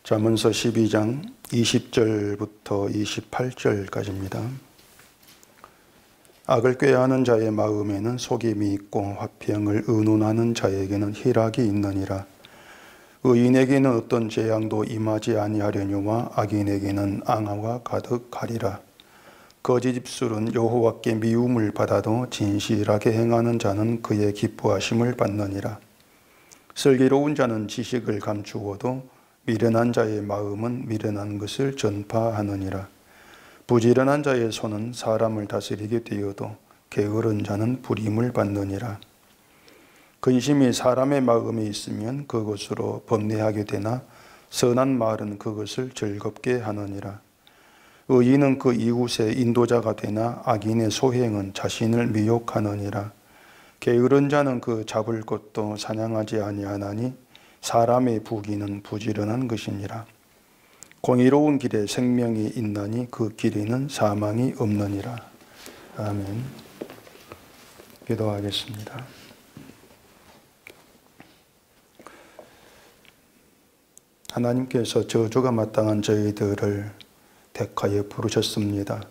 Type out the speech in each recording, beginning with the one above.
잠언서 12장 20절부터 28절까지입니다. 악을 꾀하는 자의 마음에는 속임이 있고 화평을 의논하는 자에게는 희락이 있느니라. 의인에게는 어떤 재앙도 임하지 아니하려니와 악인에게는 앙화가 가득하리라. 거짓 입술은 여호와께 미움을 받아도 진실하게 행하는 자는 그의 기뻐하심을 받느니라. 슬기로운 자는 지식을 감추어도 미련한 자의 마음은 미련한 것을 전파하느니라. 부지런한 자의 손은 사람을 다스리게 되어도 게으른 자는 불임을 받느니라. 근심이 사람의 마음에 있으면 그것으로 범례하게 되나 선한 말은 그것을 즐겁게 하느니라. 의인은 그 이웃의 인도자가 되나 악인의 소행은 자신을 미혹하느니라. 게으른 자는 그 잡을 것도 사냥하지 아니하나니 사람의 부귀는 부지런한 것이니라. 공의로운 길에 생명이 있나니 그 길에는 사망이 없느니라. 아멘. 기도하겠습니다. 하나님께서 저주가 마땅한 저희들을 택하여 부르셨습니다.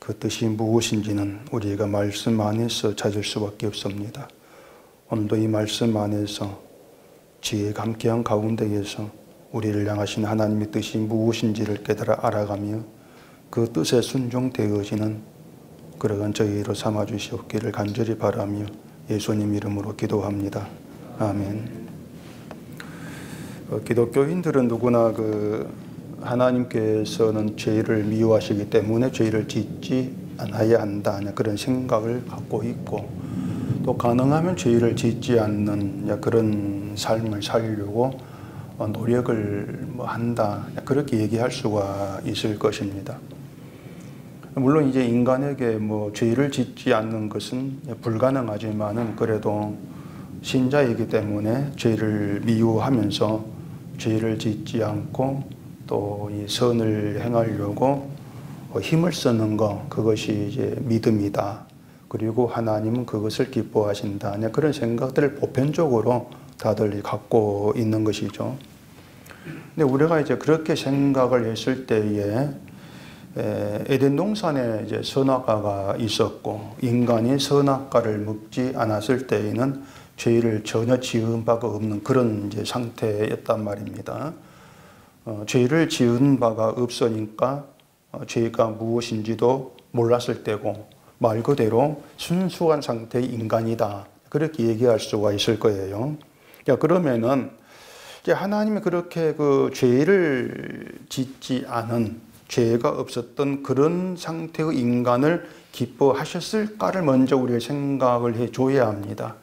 그 뜻이 무엇인지는 우리가 말씀 안에서 찾을 수밖에 없습니다. 오늘도 이 말씀 안에서 지혜가 함께한 가운데에서 우리를 향하신 하나님의 뜻이 무엇인지를 깨달아 알아가며 그 뜻에 순종되어지는 그러한 저희로 삼아주시옵기를 간절히 바라며 예수님 이름으로 기도합니다. 아멘. 기독교인들은 누구나 하나님께서는 죄를 미워하시기 때문에 죄를 짓지 않아야 한다 그런 생각을 갖고 있고, 또 가능하면 죄를 짓지 않는 그런 삶을 살려고 노력을 한다 그렇게 얘기할 수가 있을 것입니다. 물론 이제 인간에게 죄를 짓지 않는 것은 불가능하지만은 그래도 신자이기 때문에 죄를 미워하면서 죄를 짓지 않고 또 이 선을 행하려고 힘을 쓰는 것, 그것이 이제 믿음이다. 그리고 하나님은 그것을 기뻐하신다. 그런 생각들을 보편적으로 다들 갖고 있는 것이죠. 근데 우리가 이제 그렇게 생각을 했을 때에 에덴 동산에 이제 선악과가 있었고 인간이 선악과를 먹지 않았을 때에는 죄를 전혀 지은 바가 없는 그런 이제 상태였단 말입니다. 죄를 지은 바가 없으니까 죄가 무엇인지도 몰랐을 때고 말 그대로 순수한 상태의 인간이다. 그렇게 얘기할 수가 있을 거예요. 그러면은 이제 하나님이 그렇게 죄를 짓지 않은 죄가 없었던 그런 상태의 인간을 기뻐하셨을까를 먼저 우리가 생각을 해줘야 합니다.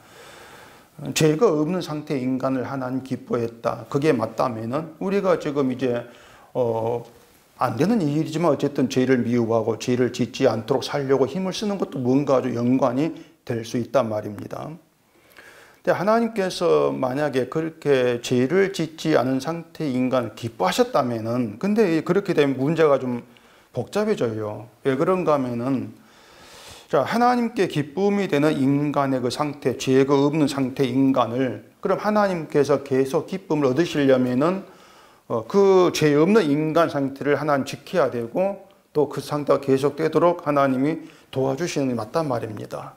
죄가 없는 상태의 인간을 하나님 기뻐했다. 그게 맞다면은 우리가 지금 이제 안 되는 일이지만 어쨌든 죄를 미워하고 죄를 짓지 않도록 살려고 힘을 쓰는 것도 뭔가 아주 연관이 될 수 있단 말입니다. 근데 하나님께서 만약에 그렇게 죄를 짓지 않은 상태의 인간을 기뻐하셨다면은, 근데 그렇게 되면 문제가 좀 복잡해져요. 왜 그런가 하면은, 자, 하나님께 기쁨이 되는 인간의 그 상태, 죄가 없는 상태의 인간을, 그럼 하나님께서 계속 기쁨을 얻으시려면은 그 죄 없는 인간 상태를 하나님 지켜야 되고 또 그 상태가 계속되도록 하나님이 도와주시는 게 맞단 말입니다.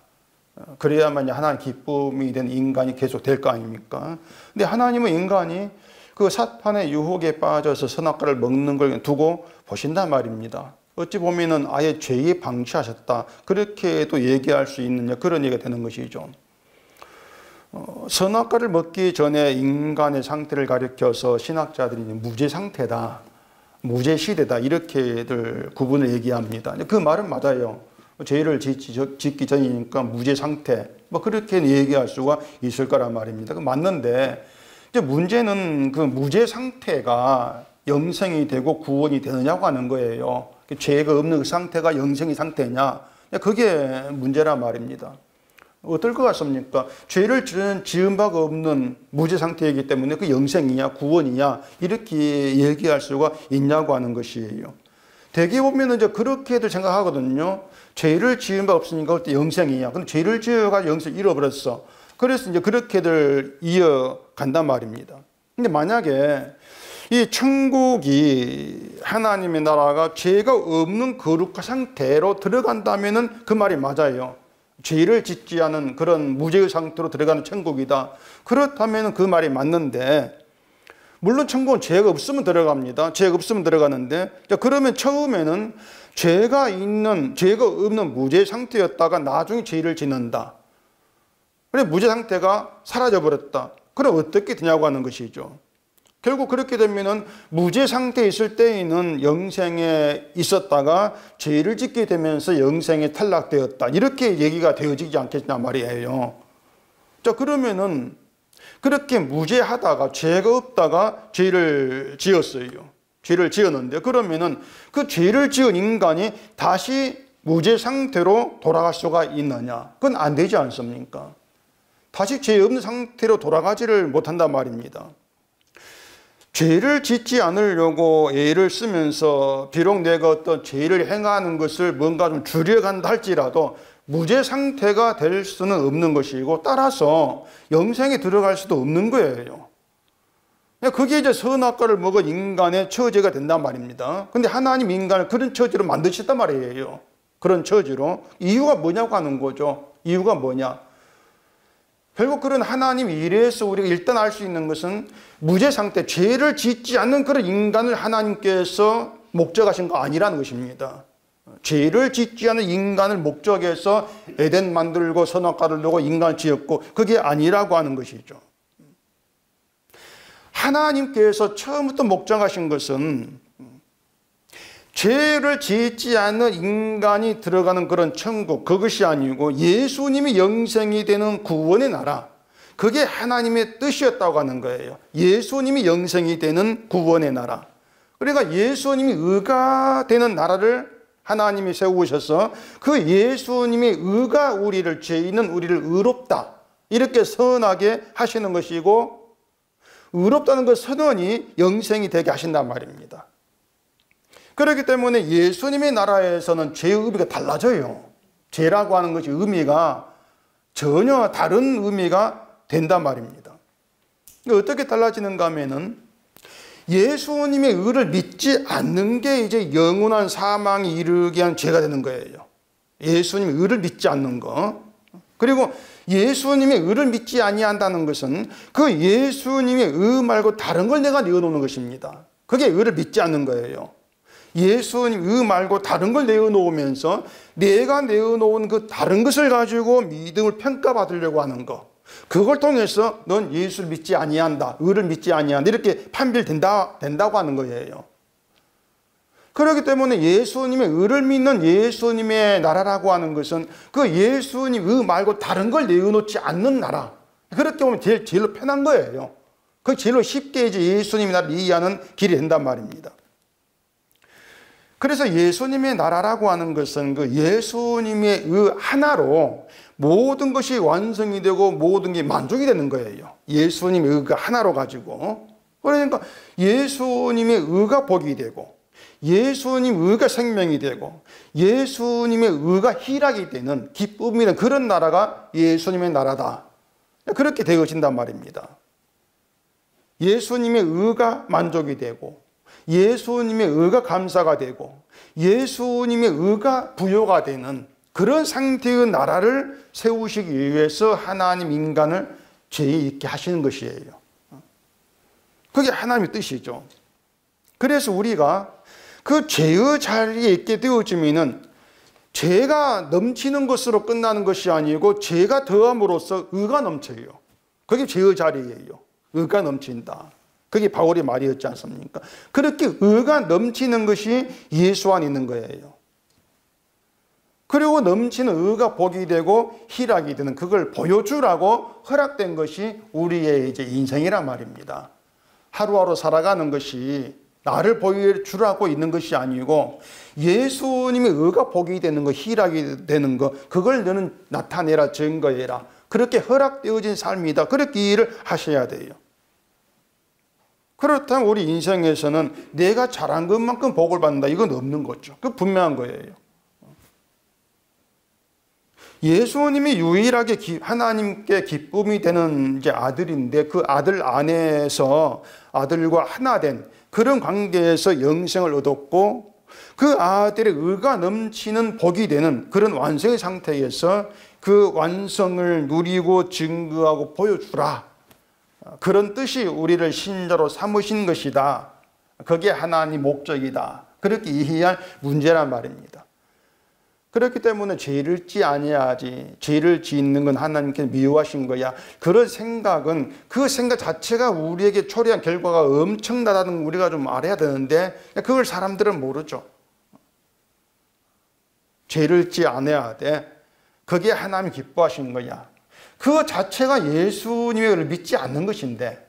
그래야만 하나님 기쁨이 된 인간이 계속 될 거 아닙니까? 근데 하나님은 인간이 그 사탄의 유혹에 빠져서 선악과를 먹는 걸 두고 보신단 말입니다. 어찌 보면은 아예 죄에 방치하셨다. 그렇게도 얘기할 수 있는 그런 얘기가 되는 것이죠. 선악과를 먹기 전에 인간의 상태를 가리켜서 신학자들이 무죄 상태다, 무죄 시대다 이렇게들 구분을 얘기합니다. 그 말은 맞아요. 죄를 짓기 전이니까 무죄 상태, 그렇게 얘기할 수가 있을 거란 말입니다. 맞는데 이제 문제는 그 무죄 상태가 영생이 되고 구원이 되느냐고 하는 거예요. 죄가 없는 그 상태가 영생의 상태냐, 그게 문제란 말입니다. 어떨 것 같습니까? 죄를 지은 바가 없는 무죄 상태이기 때문에 그 영생이냐 구원이냐 이렇게 얘기할 수가 있냐고 하는 것이에요. 대개 보면 이제 그렇게들 생각하거든요. 죄를 지은 바 없으니까 그때 영생이냐. 근데 죄를 지어가지고 영생 잃어버렸어. 그래서 이제 그렇게들 이어간단 말입니다. 근데 만약에 이 천국이 하나님의 나라가 죄가 없는 거룩한 상태로 들어간다면은 그 말이 맞아요. 죄를 짓지 않은 그런 무죄의 상태로 들어가는 천국이다. 그렇다면 그 말이 맞는데, 물론 천국은 죄가 없으면 들어갑니다. 죄가 없으면 들어가는데, 그러면 처음에는 죄가 없는 무죄 상태였다가 나중에 죄를 짓는다. 그래 무죄 상태가 사라져버렸다. 그럼 어떻게 되냐고 하는 것이죠. 결국 그렇게 되면은 무죄 상태에 있을 때에는 영생에 있었다가 죄를 짓게 되면서 영생에 탈락되었다. 이렇게 얘기가 되어지지 않겠냐 말이에요. 자, 그러면은 그렇게 무죄하다가 죄가 없다가 죄를 지었어요. 죄를 지었는데 그러면은 그 죄를 지은 인간이 다시 무죄 상태로 돌아갈 수가 있느냐? 그건 안 되지 않습니까? 다시 죄 없는 상태로 돌아가지를 못한단 말입니다. 죄를 짓지 않으려고 애를 쓰면서 비록 내가 어떤 죄를 행하는 것을 뭔가 좀 줄여간다 할지라도 무죄 상태가 될 수는 없는 것이고 따라서 영생에 들어갈 수도 없는 거예요. 그게 이제 선악과를 먹은 인간의 처지가 된단 말입니다. 근데 하나님 인간을 그런 처지로 만드셨단 말이에요. 그런 처지로. 이유가 뭐냐고 하는 거죠. 이유가 뭐냐? 결국 그런 하나님 일에서 우리가 일단 알 수 있는 것은 무죄 상태, 죄를 짓지 않는 그런 인간을 하나님께서 목적하신 거 아니라는 것입니다. 죄를 짓지 않는 인간을 목적해서 에덴 만들고 선악과를 두고 인간을 지었고 그게 아니라고 하는 것이죠. 하나님께서 처음부터 목적하신 것은 죄를 짓지 않는 인간이 들어가는 그런 천국, 그것이 아니고 예수님이 영생이 되는 구원의 나라, 그게 하나님의 뜻이었다고 하는 거예요. 예수님이 영생이 되는 구원의 나라. 그러니까 예수님이 의가 되는 나라를 하나님이 세우셔서 그 예수님의 의가 우리를, 죄 있는 우리를 의롭다, 이렇게 선하게 하시는 것이고, 의롭다는 그 선언이 영생이 되게 하신단 말입니다. 그렇기 때문에 예수님의 나라에서는 죄의 의미가 달라져요. 죄라고 하는 것이 의미가 전혀 다른 의미가 된단 말입니다. 어떻게 달라지는가 하면은 예수님의 의를 믿지 않는 게 이제 영원한 사망에 이르게 한 죄가 되는 거예요. 예수님의 의를 믿지 않는 거. 그리고 예수님의 의를 믿지 아니한다는 것은 그 예수님의 의 말고 다른 걸 내가 내어놓는 것입니다. 그게 의를 믿지 않는 거예요. 예수님 의 말고 다른 걸 내어놓으면서 내가 내어놓은 그 다른 것을 가지고 믿음을 평가받으려고 하는 것, 그걸 통해서 넌 예수를 믿지 아니한다, 의를 믿지 아니한다, 이렇게 판별된다고 하는 거예요. 그렇기 때문에 예수님의 의를 믿는 예수님의 나라라고 하는 것은 그 예수님 의 말고 다른 걸 내어놓지 않는 나라, 그렇게 보면 제일로 편한 거예요. 그 제일로 쉽게 이제 예수님의 나라를 이해하는 길이 된단 말입니다. 그래서 예수님의 나라라고 하는 것은 그 예수님의 의 하나로 모든 것이 완성이 되고 모든 게 만족이 되는 거예요. 예수님의 의가 하나로 가지고. 그러니까 예수님의 의가 복이 되고 예수님 의가 생명이 되고 예수님의 의가 희락이 되는 기쁨이 되는 그런 나라가 예수님의 나라다. 그렇게 되어진단 말입니다. 예수님의 의가 만족이 되고 예수님의 의가 감사가 되고 예수님의 의가 부요가 되는 그런 상태의 나라를 세우시기 위해서 하나님 인간을 죄 있게 하시는 것이에요. 그게 하나님의 뜻이죠. 그래서 우리가 그 죄의 자리에 있게 되어지면은 죄가 넘치는 것으로 끝나는 것이 아니고 죄가 더함으로써 의가 넘쳐요. 그게 죄의 자리예요. 의가 넘친다. 그게 바울의 말이었지 않습니까? 그렇게 의가 넘치는 것이 예수 안에 있는 거예요. 그리고 넘치는 의가 복이 되고 희락이 되는 그걸 보여주라고 허락된 것이 우리의 이제 인생이란 말입니다. 하루하루 살아가는 것이 나를 보여주라고 있는 것이 아니고 예수님의 의가 복이 되는 거, 희락이 되는 거, 그걸 너는 나타내라, 증거해라. 그렇게 허락되어진 삶이다. 그렇게 일을 하셔야 돼요. 그렇다면 우리 인생에서는 내가 잘한 것만큼 복을 받는다, 이건 없는 거죠. 그 분명한 거예요. 예수님이 유일하게 하나님께 기쁨이 되는 이제 아들인데 그 아들 안에서 아들과 하나 된 그런 관계에서 영생을 얻었고 그 아들의 의가 넘치는 복이 되는 그런 완성의 상태에서 그 완성을 누리고 증거하고 보여주라. 그런 뜻이 우리를 신자로 삼으신 것이다. 그게 하나님 목적이다. 그렇게 이해할 문제란 말입니다. 그렇기 때문에 죄를 짓지 아니하지. 죄를 짓는 건 하나님께서 미워하신 거야. 그런 생각은 그 생각 자체가 우리에게 초래한 결과가 엄청나다는 걸 우리가 좀 알아야 되는데 그걸 사람들은 모르죠. 죄를 짓지 않아야 돼. 그게 하나님 기뻐하신 거야. 그 자체가 예수님을 믿지 않는 것인데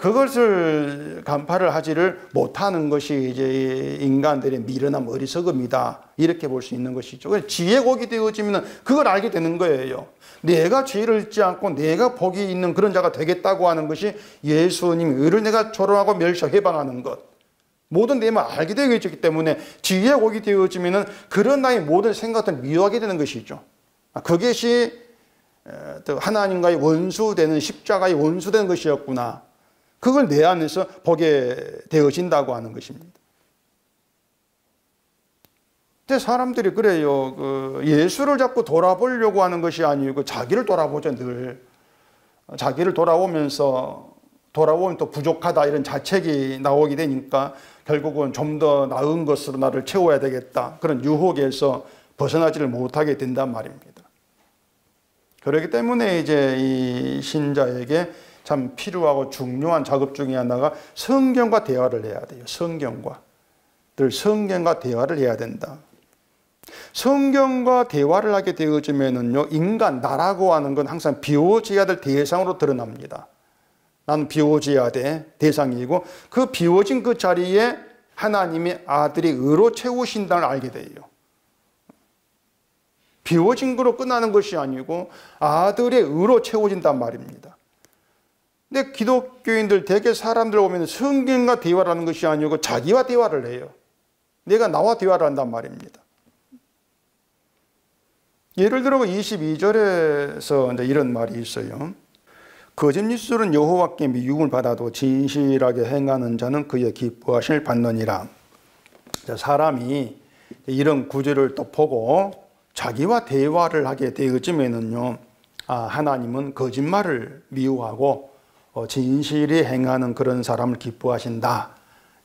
그것을 간파를 하지를 못하는 것이 이제 인간들의 미련한 어리석음이다. 이렇게 볼 수 있는 것이죠. 지혜곡이 되어지면 그걸 알게 되는 거예요. 내가 죄를 짓지 않고 내가 복이 있는 그런 자가 되겠다고 하는 것이 예수님 의를 내가 조롱하고 멸시하고 해방하는 것. 모든 내용을 알게 되어지기 때문에 지혜곡이 되어지면 그런 나의 모든 생각들을 미워하게 되는 것이죠. 그것이 하나님과의 원수되는 십자가의 원수되는 것이었구나. 그걸 내 안에서 보게 되어진다고 하는 것입니다. 근데 사람들이 그래요. 예수를 자꾸 돌아보려고 하는 것이 아니고 자기를 돌아보죠. 늘 자기를 돌아보면 또 부족하다 이런 자책이 나오게 되니까 결국은 좀 더 나은 것으로 나를 채워야 되겠다. 그런 유혹에서 벗어나지를 못하게 된단 말입니다. 그렇기 때문에 이제 이 신자에게 참 필요하고 중요한 작업 중에 하나가 성경과 대화를 해야 돼요. 성경과 대화를 해야 된다. 성경과 대화를 하게 되어지면은요, 인간, 나라고 하는 건 항상 비워져야 될 대상으로 드러납니다. 나는 비워져야 돼, 대상이고, 그 비워진 그 자리에 하나님의 아들이 의로 채우신다는 걸 알게 돼요. 비워진 거로 끝나는 것이 아니고 아들의 의로 채워진단 말입니다. 근데 기독교인들 대개 사람들 보면 성경과 대화를 하는 것이 아니고 자기와 대화를 해요. 내가 나와 대화를 한단 말입니다. 예를 들어 22절에서 이런 말이 있어요. 거짓일술은 여호와께 미움을 받아도 진실하게 행하는 자는 그의 기뻐하실 받느니라. 사람이 이런 구절을 또 보고 자기와 대화를 하게 되어지면은요, 하나님은 거짓말을 미워하고 진실이 행하는 그런 사람을 기뻐하신다.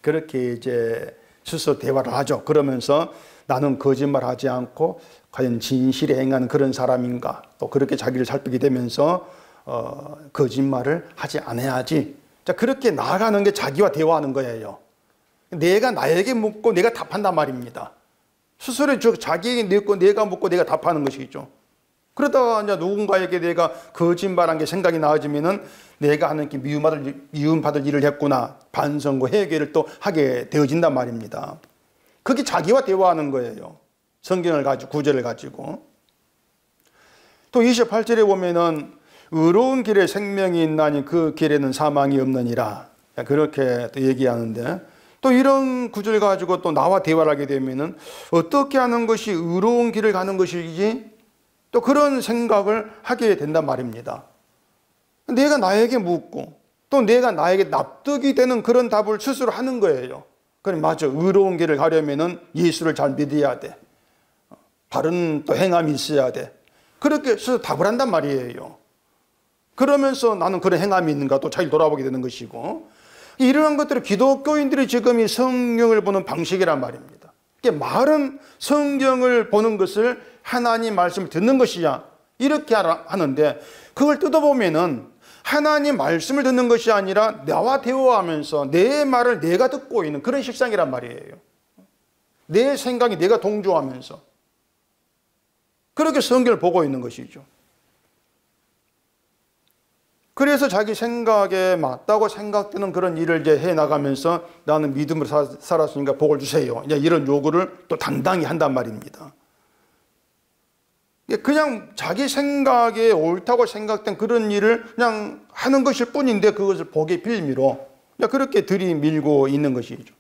그렇게 이제 스스로 대화를 하죠. 그러면서 나는 거짓말하지 않고 과연 진실이 행하는 그런 사람인가? 또 그렇게 자기를 살피게 되면서 거짓말을 하지 않아야지. 자, 그렇게 나아가는 게 자기와 대화하는 거예요. 내가 나에게 묻고 내가 답한단 말입니다. 스스로 자기에게 묻고 내가 묻고 내가 답하는 것이죠. 그러다가 이제 누군가에게 내가 거짓말한 게 생각이 나아지면은 내가 하나님께 미움받을 일을 했구나. 반성과 회개를 또 하게 되어진단 말입니다. 그게 자기와 대화하는 거예요. 성경을 가지고, 구절을 가지고. 또 28절에 보면은 의로운 길에 생명이 있나니 그 길에는 사망이 없느니라. 그렇게 또 얘기하는데 또 이런 구절 가지고 또 나와 대화를 하게 되면은 어떻게 하는 것이 의로운 길을 가는 것이지? 또 그런 생각을 하게 된단 말입니다. 내가 나에게 묻고 또 내가 나에게 납득이 되는 그런 답을 스스로 하는 거예요. 그럼 맞아. 의로운 길을 가려면은 예수를 잘 믿어야 돼. 바른 또 행함이 있어야 돼. 그렇게 스스로 답을 한단 말이에요. 그러면서 나는 그런 행함이 있는가 또 잘 돌아보게 되는 것이고, 이러한 것들을 기독교인들이 지금 이 성경을 보는 방식이란 말입니다. 말은 성경을 보는 것을 하나님 말씀을 듣는 것이야. 이렇게 하는데 그걸 뜯어보면은 하나님 말씀을 듣는 것이 아니라 나와 대화하면서 내 말을 내가 듣고 있는 그런 식상이란 말이에요. 내 생각이 내가 동조하면서 그렇게 성경을 보고 있는 것이죠. 그래서 자기 생각에 맞다고 생각되는 그런 일을 이제 해나가면서 나는 믿음으로 살았으니까 복을 주세요. 이제 이런 요구를 또 당당히 한단 말입니다. 그냥 자기 생각에 옳다고 생각된 그런 일을 그냥 하는 것일 뿐인데 그것을 복의 빌미로 그렇게 들이밀고 있는 것이죠.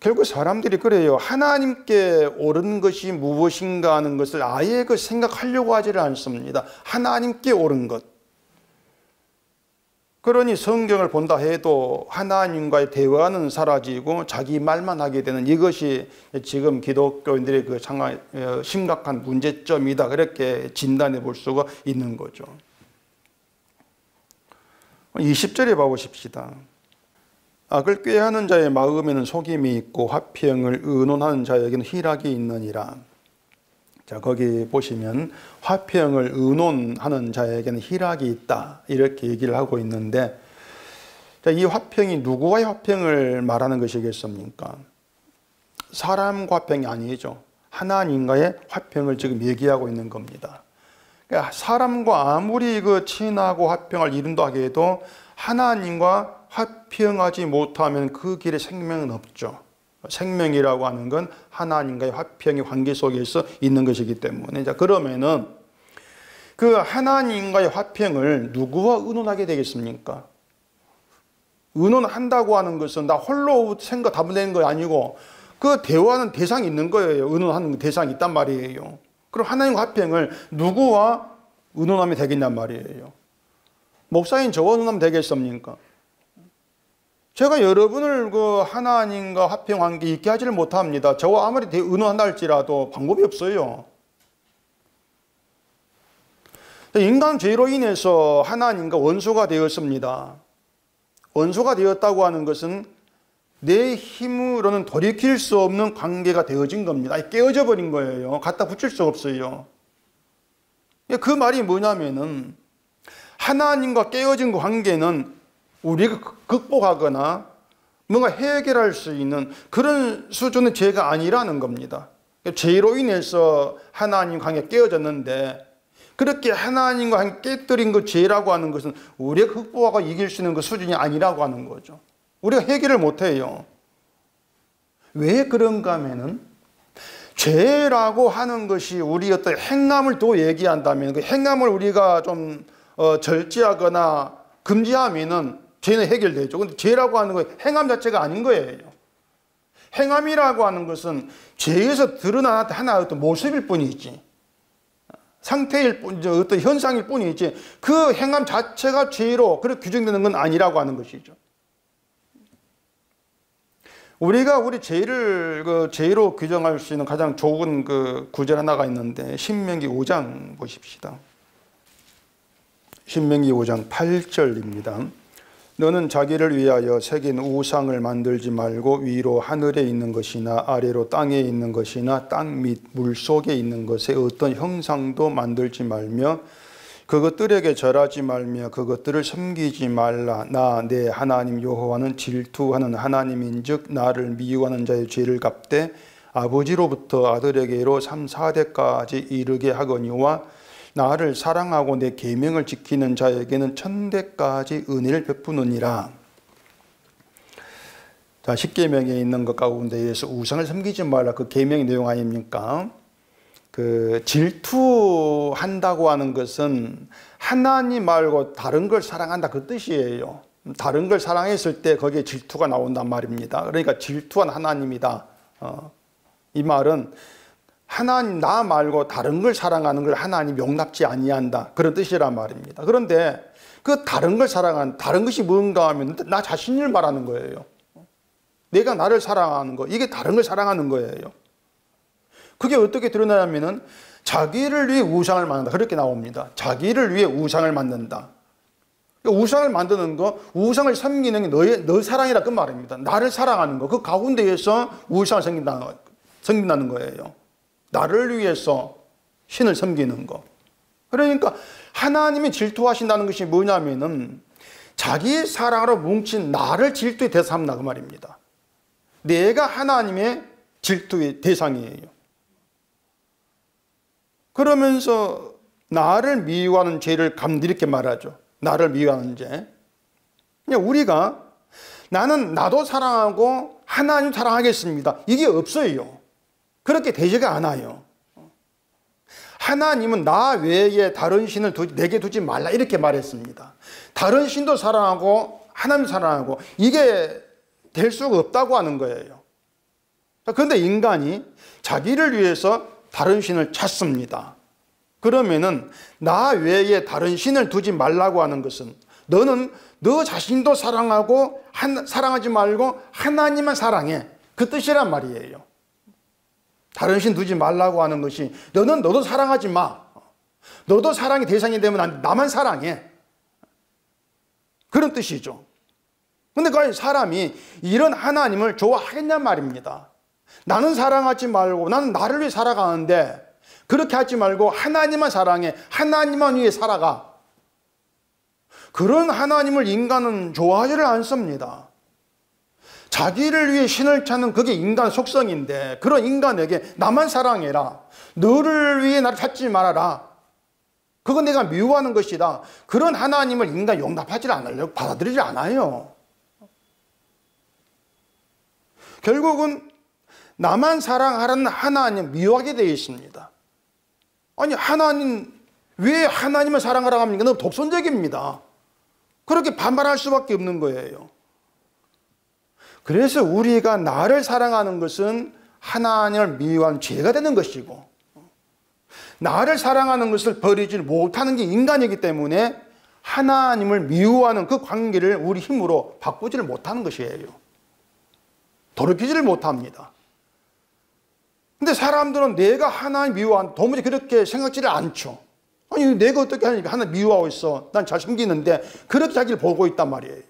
결국 사람들이 그래요. 하나님께 옳은 것이 무엇인가 하는 것을 아예 생각하려고 하지를 않습니다. 하나님께 옳은 것. 그러니 성경을 본다 해도 하나님과의 대화는 사라지고 자기 말만 하게 되는 이것이 지금 기독교인들의 심각한 문제점이다. 그렇게 진단해 볼 수가 있는 거죠. 20절에 봐보십시다. 악을 꾀하는 자의 마음에는 속임이 있고 화평을 의논하는 자에게는 희락이 있느니라. 자, 거기 보시면 화평을 의논하는 자에게는 희락이 있다. 이렇게 얘기를 하고 있는데, 자, 이 화평이 누구와의 화평을 말하는 것이겠습니까? 사람과 화평이 아니죠. 하나님과의 화평을 지금 얘기하고 있는 겁니다. 그러니까 사람과 아무리 친하고 화평을 이룬다 해도 하나님과 화평하지 못하면 그 길에 생명은 없죠. 생명이라고 하는 건 하나님과의 화평의 관계 속에서 있는 것이기 때문에, 자, 그러면은 그 하나님과의 화평을 누구와 의논하게 되겠습니까? 의논한다고 하는 것은 나 홀로 답을 내는 거 아니고 그 대화하는 대상이 있는 거예요. 의논하는 대상이 있단 말이에요. 그럼 하나님과 화평을 누구와 의논하면 되겠냔 말이에요. 목사님 저와 의논하면 되겠습니까? 제가 여러분을 하나님과 화평 관계 있게 하지를 못합니다. 저와 아무리 의논한다 할지라도 방법이 없어요. 인간 죄로 인해서 하나님과 원수가 되었습니다. 원수가 되었다고 하는 것은 내 힘으로는 돌이킬 수 없는 관계가 되어진 겁니다. 깨어져 버린 거예요. 갖다 붙일 수가 없어요. 그 말이 뭐냐면은 하나님과 깨어진 그 관계는 우리가 극복하거나 뭔가 해결할 수 있는 그런 수준의 죄가 아니라는 겁니다. 죄로 인해서 하나님 관계가 깨어졌는데, 그렇게 하나님과 관계 깨뜨린 그 죄라고 하는 것은 우리가 극복하고 이길 수 있는 그 수준이 아니라고 하는 거죠. 우리가 해결을 못해요. 왜 그런가 하면은 죄라고 하는 것이 우리 어떤 행함을 또 얘기한다면 그 행함을 우리가 좀 절제하거나 금지하면은 죄는 해결되죠. 근데 죄라고 하는 건 행함 자체가 아닌 거예요. 행함이라고 하는 것은 죄에서 드러나는 하나의 어떤 모습일 뿐이지, 상태일 뿐, 어떤 현상일 뿐이지, 그 행함 자체가 죄로 그렇게 규정되는 건 아니라고 하는 것이죠. 우리가 우리 죄를 죄로 규정할 수 있는 가장 좋은 구절 하나가 있는데, 신명기 5장 보십시다. 신명기 5장 8절입니다. 너는 자기를 위하여 새긴 우상을 만들지 말고 위로 하늘에 있는 것이나 아래로 땅에 있는 것이나 땅 밑 물속에 있는 것에 어떤 형상도 만들지 말며 그것들에게 절하지 말며 그것들을 섬기지 말라. 나 내 하나님 여호와는 질투하는 하나님인즉 나를 미워하는 자의 죄를 갚되 아버지로부터 아들에게로 3, 4대까지 이르게 하거니와 나를 사랑하고 내 계명을 지키는 자에게는 1000대까지 은혜를 베푸느니라. 자, 10계명에 있는 것 가운데에서 우상을 섬기지 말라, 그 계명의 내용 아닙니까? 질투한다고 하는 것은 하나님 말고 다른 걸 사랑한다, 그 뜻이에요. 다른 걸 사랑했을 때 거기에 질투가 나온단 말입니다. 그러니까 질투한 하나님이다. 이 말은 하나님, 나 말고 다른 걸 사랑하는 걸 하나님 용납지 아니한다, 그런 뜻이란 말입니다. 그런데 그 다른 걸 사랑하는, 다른 것이 뭔가 하면 나 자신을 말하는 거예요. 내가 나를 사랑하는 거, 이게 다른 걸 사랑하는 거예요. 그게 어떻게 드러나냐면은 자기를 위해 우상을 만든다, 그렇게 나옵니다. 자기를 위해 우상을 만든다. 우상을 만드는 거, 우상을 섬기는 게 너 사랑이라 그 말입니다. 나를 사랑하는 거, 그 가운데에서 우상을 섬긴다는 거예요. 나를 위해서 신을 섬기는 거. 그러니까 하나님이 질투하신다는 것이 뭐냐면은 자기의 사랑으로 뭉친 나를 질투의 대상 삼는다, 그 말입니다. 내가 하나님의 질투의 대상이에요. 그러면서 나를 미워하는 죄를 이렇게 말하죠. 나를 미워하는 죄. 우리가 나도 사랑하고 하나님 사랑하겠습니다, 이게 없어요. 그렇게 되지가 않아요. 하나님은 나 외에 다른 신을 내게 두지 말라, 이렇게 말했습니다. 다른 신도 사랑하고 하나님 사랑하고 이게 될 수가 없다고 하는 거예요. 그런데 인간이 자기를 위해서 다른 신을 찾습니다. 그러면은 나 외에 다른 신을 두지 말라고 하는 것은 너는 너 자신도 사랑하고 사랑하지 말고 하나님만 사랑해, 그 뜻이란 말이에요. 다른 신 두지 말라고 하는 것이 너도 사랑하지 마. 너도 사랑의 대상이 되면 나만 사랑해. 그런 뜻이죠. 근데 과연 사람이 이런 하나님을 좋아하겠냐 말입니다. 나는 사랑하지 말고 나는 나를 위해 살아가는데 그렇게 하지 말고 하나님만 사랑해, 하나님만 위해 살아가. 그런 하나님을 인간은 좋아하지를 않습니다. 자기를 위해 신을 찾는 그게 인간 속성인데 그런 인간에게 나만 사랑해라, 너를 위해 나를 찾지 말아라, 그건 내가 미워하는 것이다, 그런 하나님을 인간 용납하지 않으려고 받아들이지 않아요. 결국은 나만 사랑하라는 하나님 미워하게 되어 있습니다. 아니, 하나님, 왜 하나님을 사랑하라고 합니까? 너무 독선적입니다. 그렇게 반발할 수밖에 없는 거예요. 그래서 우리가 나를 사랑하는 것은 하나님을 미워하는 죄가 되는 것이고, 나를 사랑하는 것을 버리지 못하는 게 인간이기 때문에 하나님을 미워하는 그 관계를 우리 힘으로 바꾸지를 못하는 것이에요. 돌이키지를 못합니다. 근데 사람들은 내가 하나님 미워한, 도무지 그렇게 생각지를 않죠. 아니, 내가 어떻게 하나님 미워하고 있어? 난 잘 섬기는데, 그렇게 자기를 보고 있단 말이에요.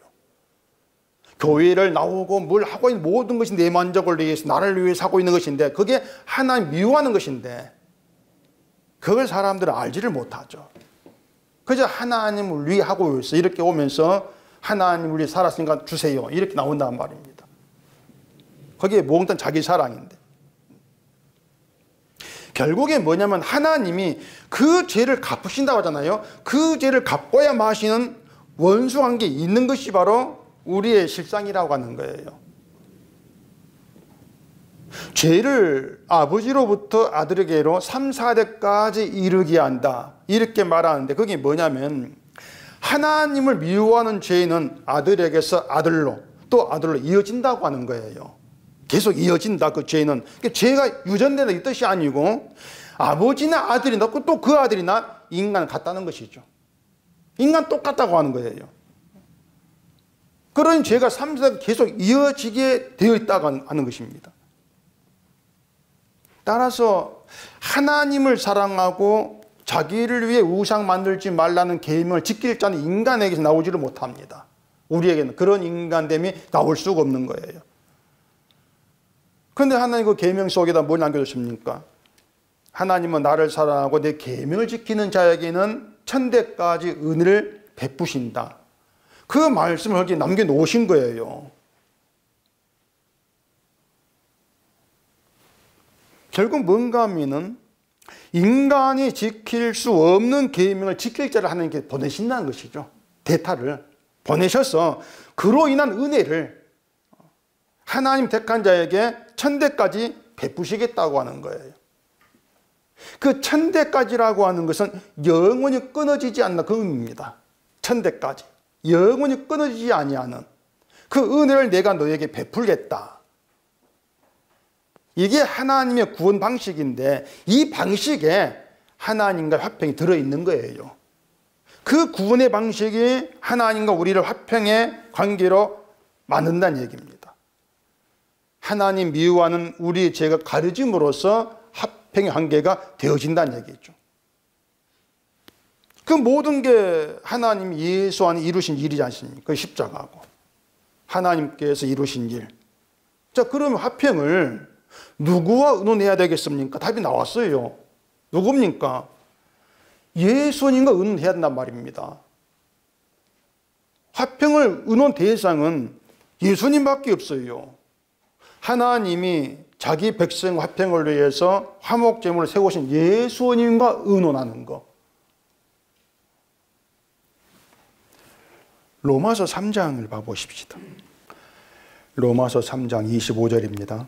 교회를 나오고 뭘 하고 있는 모든 것이 내 만족을 위해서, 나를 위해 사고 있는 것인데, 그게 하나님 미워하는 것인데, 그걸 사람들은 알지를 못하죠. 그저 하나님을 위해 하고 있어, 이렇게 오면서 하나님을 위해 살았으니까 주세요, 이렇게 나온단 말입니다. 그게 뭔가 자기 사랑인데, 결국에 뭐냐면 하나님이 그 죄를 갚으신다고 하잖아요. 그 죄를 갚고야 마시는 원수관계에 있는 것이 바로 우리의 실상이라고 하는 거예요. 죄를 아버지로부터 아들에게로 3, 4대까지 이르게 한다, 이렇게 말하는데, 그게 뭐냐면 하나님을 미워하는 죄는 아들에게서 아들로, 또 아들로 이어진다고 하는 거예요. 계속 이어진다, 그 죄는. 죄가 유전된다 이 뜻이 아니고, 아버지나 아들이나 또 그 아들이나 인간 같다는 것이죠. 인간 똑같다고 하는 거예요. 그런 죄가 3, 4대가 계속 이어지게 되어 있다고 하는 것입니다. 따라서 하나님을 사랑하고 자기를 위해 우상 만들지 말라는 계명을 지킬 자는 인간에게서 나오지를 못합니다. 우리에게는 그런 인간됨이 나올 수가 없는 거예요. 그런데 하나님 그 계명 속에다 뭘 남겨두십니까? 하나님은 나를 사랑하고 내 계명을 지키는 자에게는 천대까지 은혜를 베푸신다. 그 말씀을 거기에 남겨놓으신 거예요. 결국 뭔가 하면은 인간이 지킬 수 없는 계명을 지킬 자를 하나님께 보내신다는 것이죠. 대타를 보내셔서 그로 인한 은혜를 하나님 택한 자에게 천대까지 베푸시겠다고 하는 거예요. 그 천대까지라고 하는 것은 영원히 끊어지지 않는 그 의미입니다. 천대까지 영원히 끊어지지 아니하는 그 은혜를 내가 너에게 베풀겠다. 이게 하나님의 구원 방식인데, 이 방식에 하나님과 화평이 들어있는 거예요. 그 구원의 방식이 하나님과 우리를 화평의 관계로 만든다는 얘기입니다. 하나님 미워하는 우리의 죄가 가려짐으로써 화평의 관계가 되어진다는 얘기죠. 그 모든 게 하나님 예수 안에 이루신 일이지 않습니까? 그 십자가고 하나님께서 이루신 일. 자, 그러면 화평을 누구와 의논해야 되겠습니까? 답이 나왔어요. 누굽니까? 예수님과 의논해야 된단 말입니다. 화평을 의논 대상은 예수님밖에 없어요. 하나님이 자기 백성 화평을 위해서 화목제물을 세우신 예수님과 의논하는 것. 로마서 3장을 봐보십시다. 로마서 3장 25절입니다.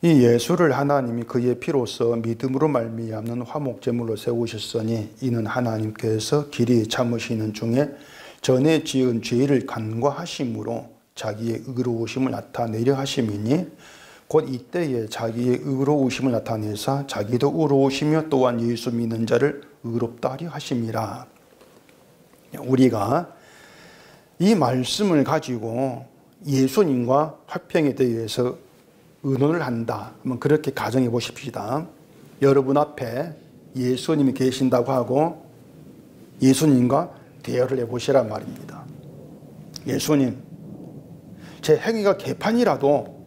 이 예수를 하나님이 그의 피로써 믿음으로 말미암는 화목제물로 세우셨으니 이는 하나님께서 길이 참으시는 중에 전에 지은 죄를 간과하심으로 자기의 의로우심을 나타내려 하심이니 곧 이때에 자기의 의로우심을 나타내사 자기도 의로우시며 또한 예수 믿는 자를 의롭다 하려 하심이라. 우리가 이 말씀을 가지고 예수님과 화평에 대해서 의논을 한다. 한번 그렇게 가정해 보십시다. 여러분 앞에 예수님이 계신다고 하고 예수님과 대화를 해보시란 말입니다. 예수님, 제 행위가 개판이라도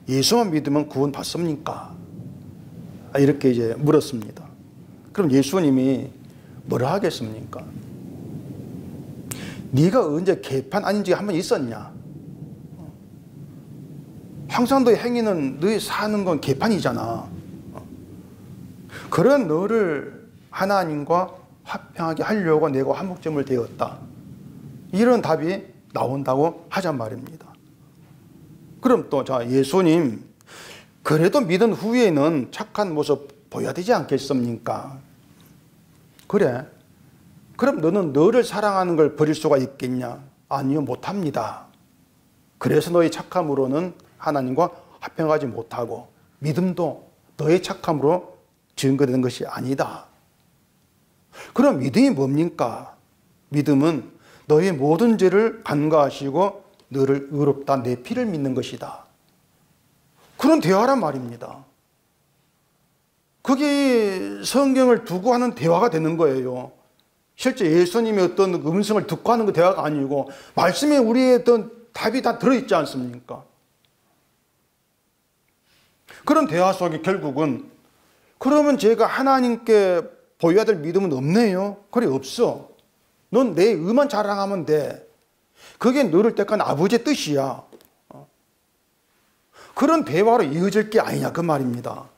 예수만 믿으면 구원 받습니까? 이렇게 이제 물었습니다. 그럼 예수님이 뭐라 하겠습니까? 네가 언제 개판 아닌 적이 한 번 있었냐? 항상 너의 행위는 너의 사는 건 개판이잖아. 그런 너를 하나님과 화평하게 하려고 내가 한목점을 되었다. 이런 답이 나온다고 하잔 말입니다. 그럼 또 자 예수님, 그래도 믿은 후에는 착한 모습 보여야 되지 않겠습니까? 그래. 그럼 너는 너를 사랑하는 걸 버릴 수가 있겠냐? 아니요, 못합니다. 그래서 너의 착함으로는 하나님과 화평하지 못하고 믿음도 너의 착함으로 증거되는 것이 아니다. 그럼 믿음이 뭡니까? 믿음은 너의 모든 죄를 간과하시고 너를 의롭다 내 피를 믿는 것이다. 그런 대화란 말입니다. 그게 성경을 두고 하는 대화가 되는 거예요. 실제 예수님의 어떤 음성을 듣고 하는 그 대화가 아니고 말씀에 우리의 어떤 답이 다 들어있지 않습니까? 그런 대화 속에 결국은 그러면 제가 하나님께 보여야 될 믿음은 없네요. 그래, 없어. 넌 내 의만 자랑하면 돼. 그게 너를 택한 아버지의 뜻이야. 그런 대화로 이어질 게 아니냐 그 말입니다.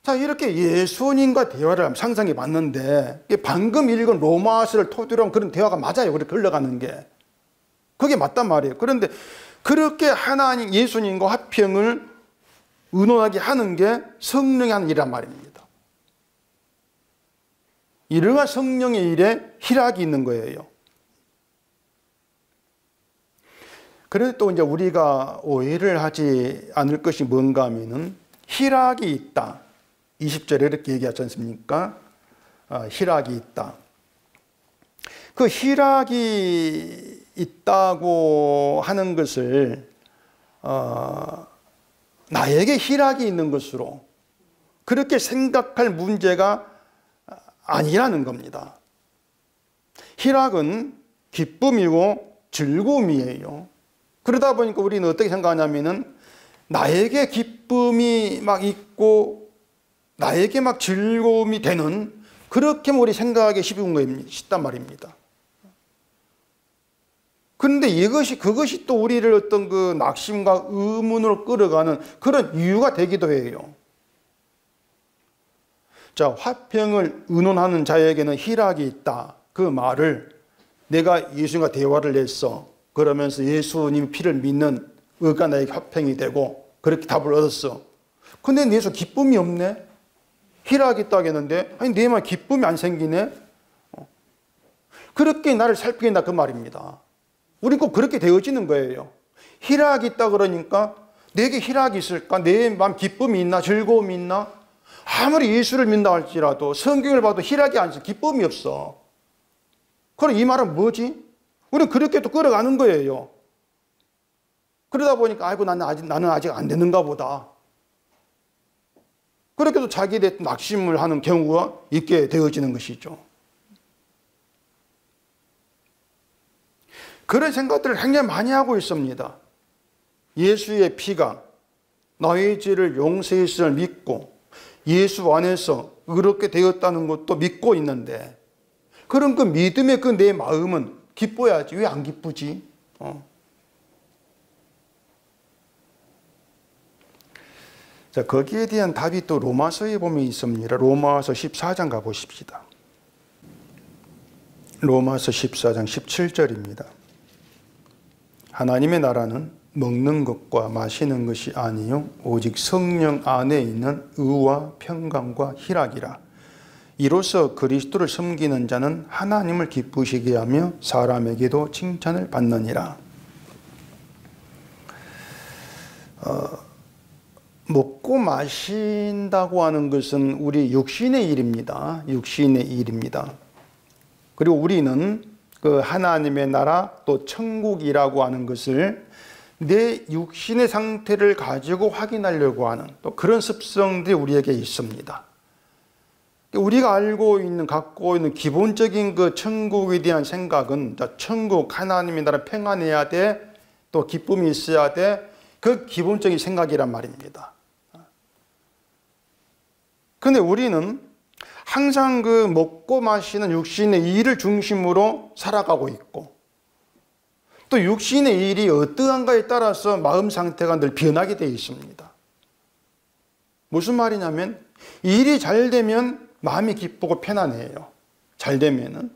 자, 이렇게 예수님과 대화를 상상해 봤는데 방금 읽은 로마서를 토대로 한 그런 대화가 맞아요. 그렇게 흘러가는 게. 그게 맞단 말이에요. 그런데 그렇게 하나님 예수님과 화평을 의논하게 하는 게 성령이 하는 일이란 말입니다. 이러한 성령의 일에 희락이 있는 거예요. 그래도 또 이제 우리가 오해를 하지 않을 것이 뭔가 하면은 희락이 있다. 20절에 이렇게 얘기하지 않습니까? 희락이 있다. 그 희락이 있다고 하는 것을 나에게 희락이 있는 것으로 그렇게 생각할 문제가 아니라는 겁니다. 희락은 기쁨이고 즐거움이에요. 그러다 보니까 우리는 어떻게 생각하냐면은 나에게 기쁨이 막 있고 나에게 막 즐거움이 되는 그렇게 우리 생각하기 쉽단 말입니다. 그런데 그것이 또 우리를 어떤 그 낙심과 의문으로 끌어가는 그런 이유가 되기도 해요. 자, 화평을 의논하는 자에게는 희락이 있다. 그 말을 내가 예수님과 대화를 했어. 그러면서 예수님 피를 믿는 의가 나에게 화평이 되고 그렇게 답을 얻었어. 근데 내에서 기쁨이 없네? 희락이 있다고 했는데 아니 내 말 기쁨이 안 생기네? 그렇게 나를 살피겠다 그 말입니다. 우린 꼭 그렇게 되어지는 거예요. 희락이 있다 그러니까 내게 희락이 있을까? 내 마음 기쁨이 있나? 즐거움이 있나? 아무리 예수를 믿는다 할지라도 성경을 봐도 희락이 안 있어. 기쁨이 없어. 그럼 이 말은 뭐지? 우리는 그렇게 또 끌어가는 거예요. 그러다 보니까 아이고 나는 아직 안 되는가 보다. 그렇게 또 자기에 대해 낙심을 하는 경우가 있게 되어지는 것이죠. 그런 생각들을 굉장히 많이 하고 있습니다. 예수의 피가 나의 죄를 용서했음을 믿고 예수 안에서 의롭게 되었다는 것도 믿고 있는데 그런 그 믿음의 그 내 마음은 기뻐야지 왜 안 기쁘지? 자, 거기에 대한 답이 또 로마서에 보면 있습니다. 로마서 14장 가보십시다. 로마서 14장 17절입니다. 하나님의 나라는 먹는 것과 마시는 것이 아니요 오직 성령 안에 있는 의와 평강과 희락이라. 이로써 그리스도를 섬기는 자는 하나님을 기쁘시게 하며 사람에게도 칭찬을 받느니라. 먹고 마신다고 하는 것은 우리 육신의 일입니다. 육신의 일입니다. 그리고 우리는 그 하나님의 나라 또 천국이라고 하는 것을 내 육신의 상태를 가지고 확인하려고 하는 또 그런 습성들이 우리에게 있습니다. 우리가 알고 있는, 갖고 있는 기본적인 그 천국에 대한 생각은, 천국, 하나님의 나라 평안해야 돼, 또 기쁨이 있어야 돼, 그 기본적인 생각이란 말입니다. 근데 우리는 항상 그 먹고 마시는 육신의 일을 중심으로 살아가고 있고, 또 육신의 일이 어떠한가에 따라서 마음 상태가 늘 변하게 되어 있습니다. 무슨 말이냐면, 일이 잘 되면 마음이 기쁘고 편안해요. 잘 되면은.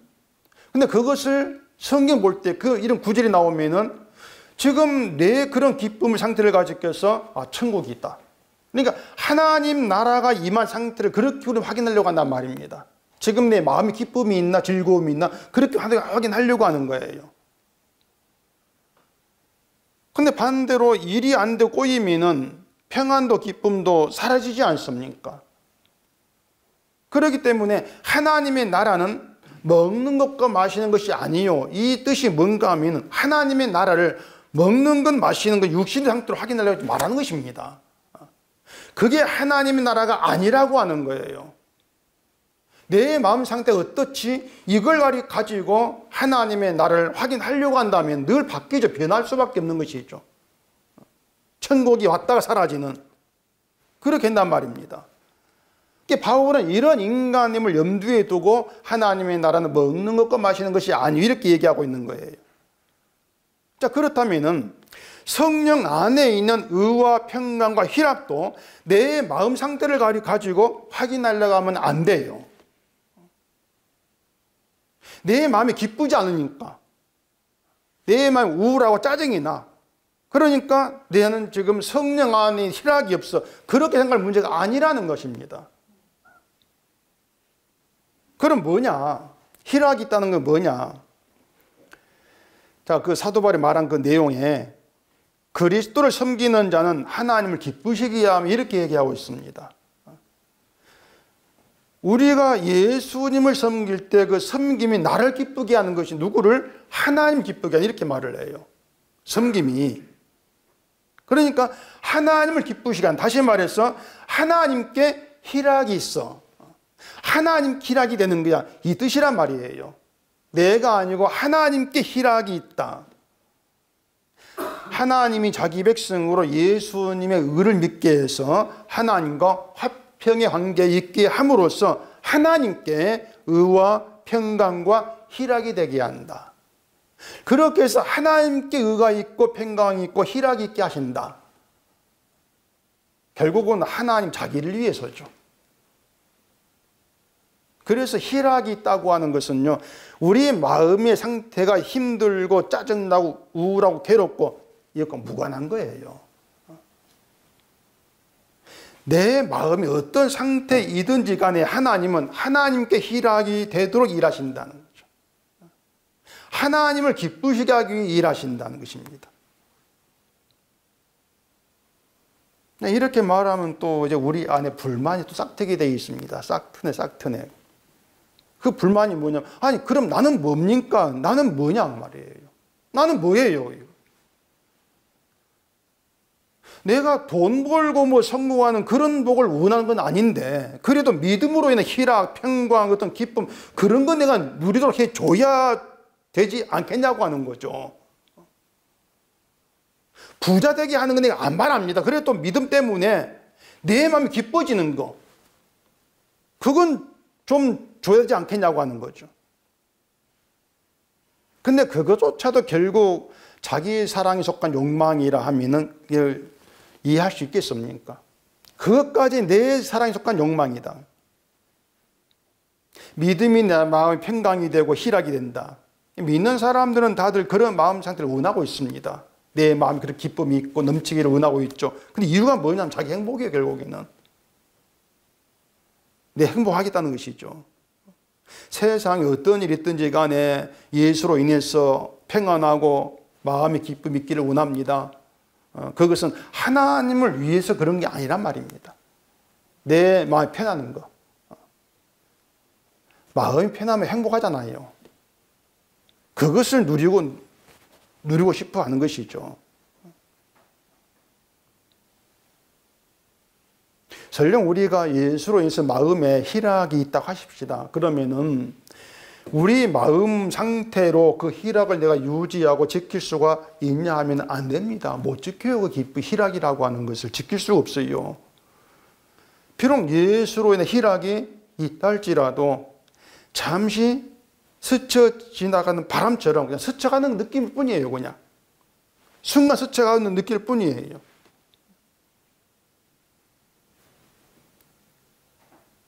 근데 그것을 성경 볼 때 이런 구절이 나오면은 지금 내 그런 기쁨의 상태를 가지고 있어, 천국이 있다. 그러니까 하나님 나라가 임한 상태를 그렇게 우리는 확인하려고 한단 말입니다. 지금 내 마음에 기쁨이 있나 즐거움이 있나 그렇게 확인하려고 하는 거예요. 근데 반대로 일이 안 되고 꼬이면은 평안도 기쁨도 사라지지 않습니까? 그렇기 때문에 하나님의 나라는 먹는 것과 마시는 것이 아니요. 이 뜻이 뭔가 하면 하나님의 나라를 먹는 것 마시는 것 육신의 상태로 확인하려고 말하는 것입니다. 그게 하나님의 나라가 아니라고 하는 거예요. 내 마음 상태가 어떻지? 이걸 가지고 하나님의 나라를 확인하려고 한다면 늘 바뀌죠. 변할 수밖에 없는 것이죠. 천국이 왔다가 사라지는 그렇게 한단 말입니다. 바울은 이런 인간임을 염두에 두고 하나님의 나라는 먹는 것과 마시는 것이 아니고 이렇게 얘기하고 있는 거예요. 자, 그렇다면은 성령 안에 있는 의와 평강과 희락도 내 마음 상태를 가지고 확인하려고 하면 안 돼요. 내 마음이 기쁘지 않으니까, 내 마음이 우울하고 짜증이 나. 그러니까 내는 지금 성령 안에 희락이 없어. 그렇게 생각할 문제가 아니라는 것입니다. 그럼 뭐냐? 희락이 있다는 건 뭐냐? 자, 그 사도 바울이 말한 그 내용에 그리스도를 섬기는 자는 하나님을 기쁘시게 하며 이렇게 얘기하고 있습니다. 우리가 예수님을 섬길 때 그 섬김이 나를 기쁘게 하는 것이 누구를? 하나님 기쁘게 하는 이렇게 말을 해요. 섬김이. 그러니까 하나님을 기쁘시게 하는, 다시 말해서 하나님께 희락이 있어. 하나님 희락이 되는 거야. 이 뜻이란 말이에요. 내가 아니고 하나님께 희락이 있다. 하나님이 자기 백성으로 예수님의 의를 믿게 해서 하나님과 화평의 관계에 있게 함으로써 하나님께 의와 평강과 희락이 되게 한다. 그렇게 해서 하나님께 의가 있고 평강이 있고 희락이 있게 하신다. 결국은 하나님 자기를 위해서죠. 그래서 희락이 있다고 하는 것은요, 우리 마음의 상태가 힘들고 짜증나고 우울하고 괴롭고 이것과 무관한 거예요. 내 마음이 어떤 상태이든지 간에 하나님은 하나님께 희락이 되도록 일하신다는 거죠. 하나님을 기쁘시게 하기 위해 일하신다는 것입니다. 이렇게 말하면 또 이제 우리 안에 불만이 또 싹트게 되어 있습니다. 싹트네. 그 불만이 뭐냐? 아니, 그럼 나는 뭡니까? 나는 뭐냐 말이에요. 나는 뭐예요? 내가 돈 벌고 뭐 성공하는 그런 복을 원하는 건 아닌데, 그래도 믿음으로 인한 희락, 평강, 어떤 기쁨, 그런 건 내가 누리도록 해줘야 되지 않겠냐고 하는 거죠. 부자 되게 하는 건 내가 안 바랍니다. 그래도 또 믿음 때문에 내 마음이 기뻐지는 거, 그건 좀 줘야 되지 않겠냐고 하는 거죠. 근데 그것조차도 결국 자기 사랑에 속한 욕망이라 하면은 이걸 이해할 수 있겠습니까? 그것까지 내 사랑에 속한 욕망이다. 믿음이 내 마음의 평강이 되고 희락이 된다. 믿는 사람들은 다들 그런 마음 상태를 원하고 있습니다. 내 마음이 그렇게 기쁨이 있고 넘치기를 원하고 있죠. 근데 이유가 뭐냐면 자기 행복이에요. 결국에는 내 행복하겠다는 것이죠. 세상에 어떤 일이 있든지 간에 예수로 인해서 평안하고 마음의 기쁨이 있기를 원합니다. 그것은 하나님을 위해서 그런 게 아니란 말입니다. 내 마음이 편하는 거. 마음이 편하면 행복하잖아요. 그것을 누리고 싶어 하는 것이죠. 설령 우리가 예수로 인해서 마음에 희락이 있다고 하십시다. 그러면은 우리 마음 상태로 그 희락을 내가 유지하고 지킬 수가 있냐 하면 안 됩니다. 못 지켜요. 그 기쁨, 희락이라고 하는 것을 지킬 수가 없어요. 비록 예수로 인해 희락이 있다 할지라도 잠시 스쳐 지나가는 바람처럼 그냥 스쳐가는 느낌일 뿐이에요. 그냥 순간 스쳐가는 느낌일 뿐이에요.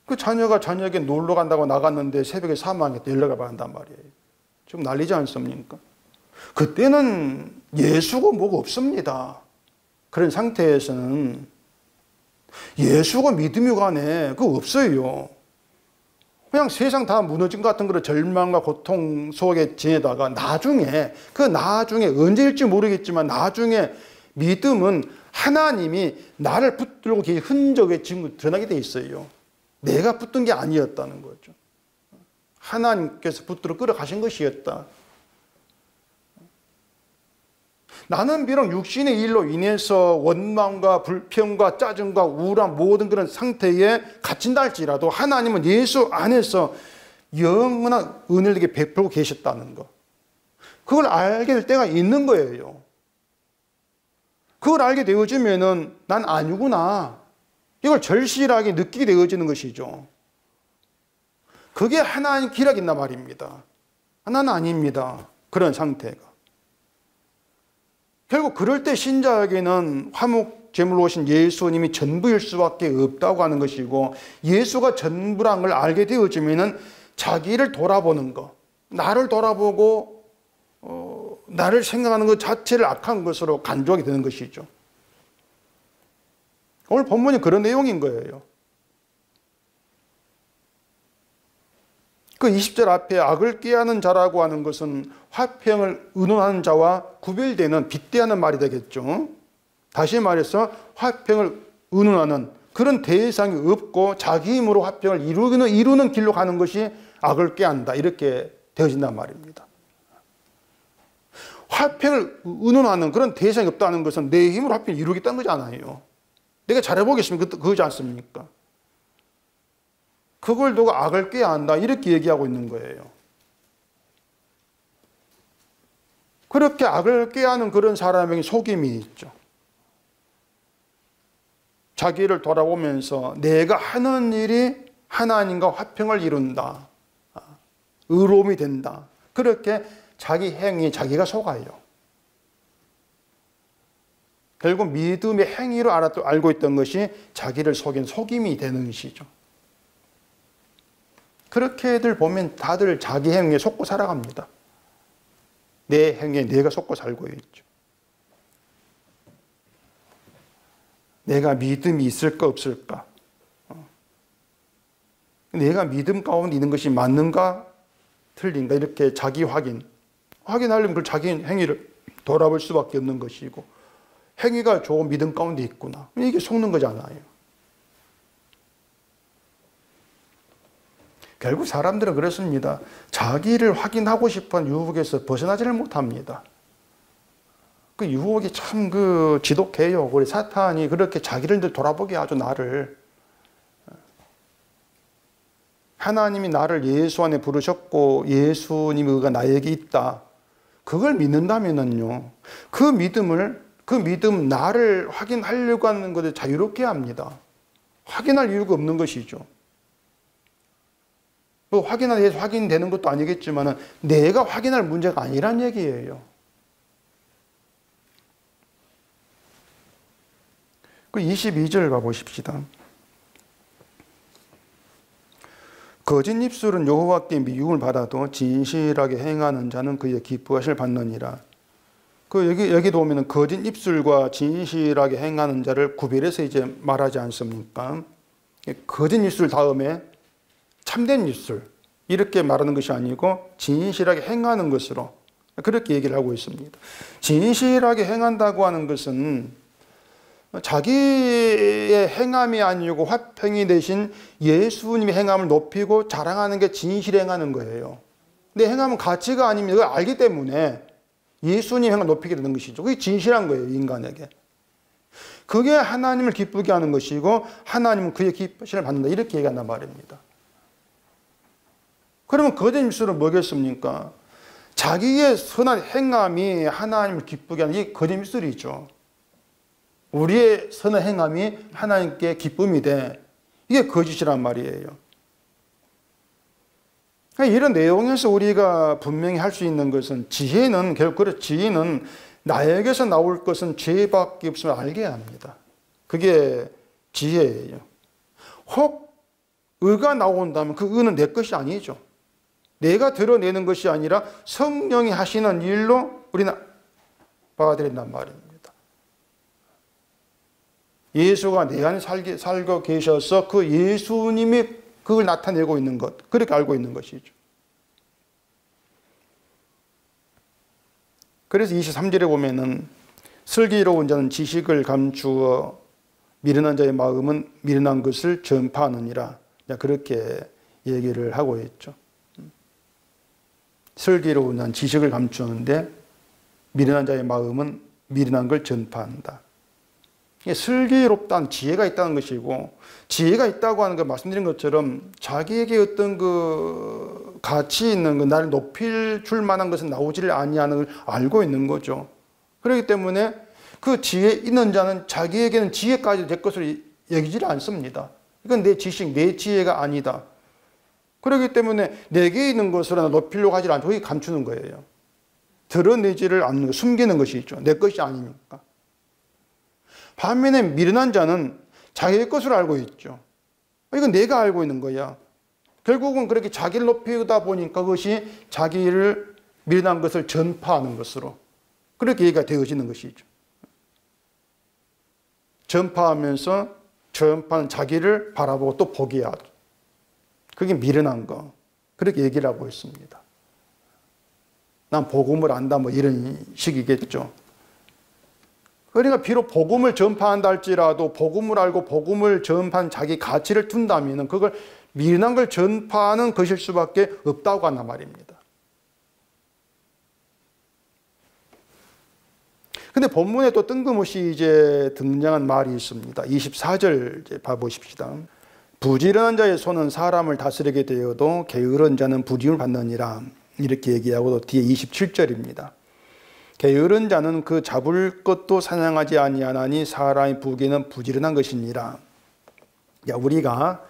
그 자녀가 저녁에 놀러 간다고 나갔는데 새벽에 사망했다 연락을 받는단 말이에요. 좀 난리지 않습니까? 그때는 예수가 뭐가 없습니다. 그런 상태에서는 예수가 믿음이 가네 그거 없어요. 그냥 세상 다 무너진 것 같은 그런 절망과 고통 속에 지내다가 나중에 언제일지 모르겠지만 나중에 믿음은 하나님이 나를 붙들고 계신 흔적에 지금 드러나게 돼 있어요. 내가 붙든 게 아니었다는 거죠. 하나님께서 붙들어 끌어가신 것이었다. 나는 비록 육신의 일로 인해서 원망과 불평과 짜증과 우울한 모든 그런 상태에 갇힌다 할지라도 하나님은 예수 안에서 영원한 은혜를 내게 베풀고 계셨다는 것. 그걸 알게 될 때가 있는 거예요. 그걸 알게 되어지면은 난 아니구나. 이걸 절실하게 느끼게 되어지는 것이죠. 그게 하나님 기락이 있나 말입니다. 나는 아닙니다. 그런 상태가. 결국 그럴 때 신자에게는 화목 제물로 오신 예수님이 전부일 수밖에 없다고 하는 것이고 예수가 전부란 걸 알게 되어지면은 자기를 돌아보는 것, 나를 돌아보고 나를 생각하는 것 자체를 악한 것으로 간주하게 되는 것이죠. 오늘 본문이 그런 내용인 거예요. 그 20절 앞에 악을 꾀하는 자라고 하는 것은 화평을 의논하는 자와 구별되는 빗대하는 말이 되겠죠. 다시 말해서 화평을 의논하는 그런 대상이 없고 자기 힘으로 화평을 이루는 길로 가는 것이 악을 꾀한다. 이렇게 되어진단 말입니다. 화평을 의논하는 그런 대상이 없다는 것은 내 힘으로 화평을 이루겠다는 거잖아요. 내가 잘해보겠습니까? 그거지 않습니까? 그걸 두고 악을 꾀야 한다. 이렇게 얘기하고 있는 거예요. 그렇게 악을 꾀하는 그런 사람에게 속임이 있죠. 자기를 돌아보면서 내가 하는 일이 하나님과 화평을 이룬다. 의로움이 된다. 그렇게 자기 행위에 자기가 속아요. 결국 믿음의 행위로 알고 있던 것이 자기를 속인 속임이 되는 것이죠. 그렇게들 보면 다들 자기 행위에 속고 살아갑니다. 내 행위에 내가 속고 살고 있죠. 내가 믿음이 있을까 없을까? 내가 믿음 가운데 있는 것이 맞는가 틀린가 이렇게 자기 확인하려면 그걸 자기 행위를 돌아볼 수밖에 없는 것이고 행위가 좋은 믿음 가운데 있구나. 이게 속는 거잖아요. 결국 사람들은 그렇습니다. 자기를 확인하고 싶은 유혹에서 벗어나지를 못합니다. 그 유혹이 참 지독해요. 우리 사탄이 그렇게 자기를 돌아보게 하죠, 나를. 하나님이 나를 예수 안에 부르셨고 예수님의 의가 나에게 있다. 그걸 믿는다면요. 그 믿음 나를 확인하려고 하는 것을 자유롭게 합니다. 확인할 이유가 없는 것이죠. 확인해서 확인되는 것도 아니겠지만 내가 확인할 문제가 아니란 얘기예요. 그 22절 가보십시다. 거짓 입술은 여호와께 미움을 받아도 진실하게 행하는 자는 그의 기뻐하실 받느니라. 여기도 보면 거짓 입술과 진실하게 행하는 자를 구별해서 이제 말하지 않습니까? 거짓 입술 다음에 참된 입술, 이렇게 말하는 것이 아니고 진실하게 행하는 것으로 그렇게 얘기를 하고 있습니다. 진실하게 행한다고 하는 것은 자기의 행함이 아니고 화평이 되신 예수님의 행함을 높이고 자랑하는 게 진실 행하는 거예요. 내 행함은 가치가 아닙니다. 그걸 알기 때문에 예수님 행함을 높이게 되는 것이죠. 그게 진실한 거예요, 인간에게. 그게 하나님을 기쁘게 하는 것이고 하나님은 그의 기쁘심을 받는다. 이렇게 얘기한단 말입니다. 그러면 거짓 입술은 뭐겠습니까? 자기의 선한 행함이 하나님을 기쁘게 하는 이 거짓 입술이죠. 우리의 선한 행함이 하나님께 기쁨이 돼. 이게 거짓이란 말이에요. 이런 내용에서 우리가 분명히 할 수 있는 것은 지혜는 결국 지혜는 나에게서 나올 것은 죄밖에 없음을 알게 합니다. 그게 지혜예요. 혹 의가 나온다면 그 의는 내 것이 아니죠. 내가 드러내는 것이 아니라 성령이 하시는 일로 우리는 받아들인단 말입니다. 예수가 내 안에 살고 계셔서 그 예수님이 그걸 나타내고 있는 것, 그렇게 알고 있는 것이죠. 그래서 23절에 보면은 슬기로운 자는 지식을 감추어 미련한 자의 마음은 미련한 것을 전파하느니라. 그렇게 얘기를 하고 있죠. 슬기로운 자는 지식을 감추는데 미련한 자의 마음은 미련한 걸 전파한다. 슬기롭다는 지혜가 있다는 것이고, 지혜가 있다고 하는 거 말씀드린 것처럼 자기에게 어떤 그 가치 있는 거, 나를 높일 줄 만한 것은 나오지를 아니하는 걸 알고 있는 거죠. 그렇기 때문에 그 지혜 있는 자는 자기에게는 지혜까지 될 것을 여기지를 않습니다. 이건 내 지식, 내 지혜가 아니다. 그렇기 때문에 내게 있는 것을 높이려고 하지 않고 감추는 거예요. 드러내지를 않는 거, 숨기는 것이죠. 내 것이 아니니까. 반면에 미련한 자는 자기의 것으로 알고 있죠. 이건 내가 알고 있는 거야. 결국은 그렇게 자기를 높이다 보니까 그것이 자기를 미련한 것을 전파하는 것으로 그렇게 얘기가 되어지는 것이죠. 전파하면서 전파는 자기를 바라보고 또 포기하죠. 그게 미련한 거. 그렇게 얘기를 하고 있습니다. 난 복음을 안다 뭐 이런 식이겠죠. 그러니까 비록 복음을 전파한다 할지라도 복음을 알고 복음을 전파한 자기 가치를 둔다면 그걸 미련한 걸 전파하는 것일 수밖에 없다고 한단 말입니다. 근데 본문에 또 뜬금없이 이제 등장한 말이 있습니다. 24절 이제 봐보십시다. 부지런한 자의 손은 사람을 다스리게 되어도 게으른 자는 부디움을 받느니라. 이렇게 얘기하고 또 뒤에 27절입니다. 게으른 자는 그 잡을 것도 사냥하지 아니하나니 사람의 부귀는 부지런한 것이니라. 우리가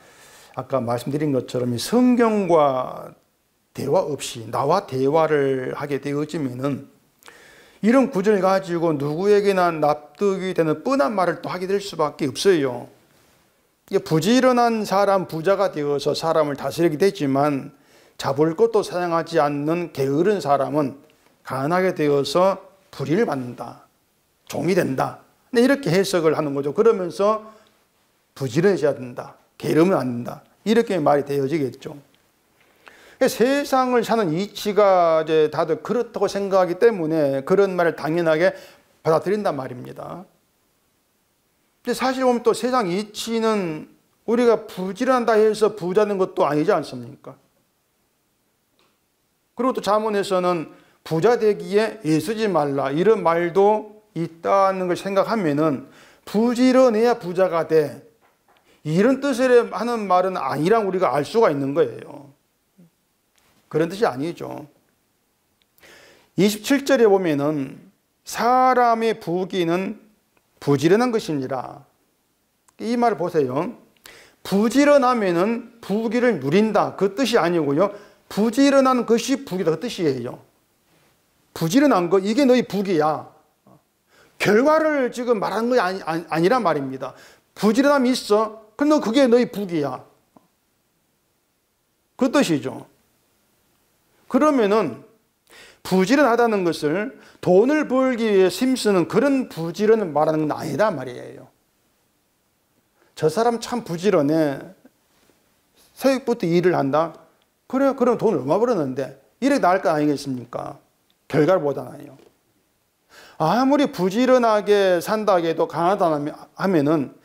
아까 말씀드린 것처럼 성경과 대화 없이 나와 대화를 하게 되어지면은 이런 구절을 가지고 누구에게나 납득이 되는 뻔한 말을 또 하게 될 수밖에 없어요. 부지런한 사람, 부자가 되어서 사람을 다스리게 되지만 잡을 것도 사냥하지 않는 게으른 사람은 가난하게 되어서 불의를 받는다. 종이 된다. 이렇게 해석을 하는 거죠. 그러면서 부지런해져야 된다. 게으르면 안 된다. 이렇게 말이 되어지겠죠. 세상을 사는 이치가 이제 다들 그렇다고 생각하기 때문에 그런 말을 당연하게 받아들인단 말입니다. 근데 사실 보면 또 세상 이치는 우리가 부지런하다 해서 부자는 것도 아니지 않습니까? 그리고 또 잠언에서는 부자 되기에 애쓰지 말라 이런 말도 있다는 걸 생각하면은 부지런해야 부자가 돼. 이런 뜻을 하는 말은 아니란 우리가 알 수가 있는 거예요. 그런 뜻이 아니죠. 27절에 보면은 사람의 부귀는 부지런한 것이니라. 이 말을 보세요. 부지런하면은 부귀를 누린다. 그 뜻이 아니고요. 부지런한 것이 부귀다. 그 뜻이에요. 부지런한 거, 이게 너희 부귀야. 결과를 지금 말하는 거 아니란 말입니다. 부지런함이 있어. 근데 그게 너희 부귀야. 그 뜻이죠. 그러면은 부지런하다는 것을 돈을 벌기 위해 힘쓰는 그런 부지런을 말하는 건 아니다 말이에요. 저 사람 참 부지런해. 새벽부터 일을 한다. 그래요. 그럼 돈을 얼마 벌었는데 이렇게 나을 거 아니겠습니까? 결과를 보잖아요. 아무리 부지런하게 산다 해도 강하다 하면은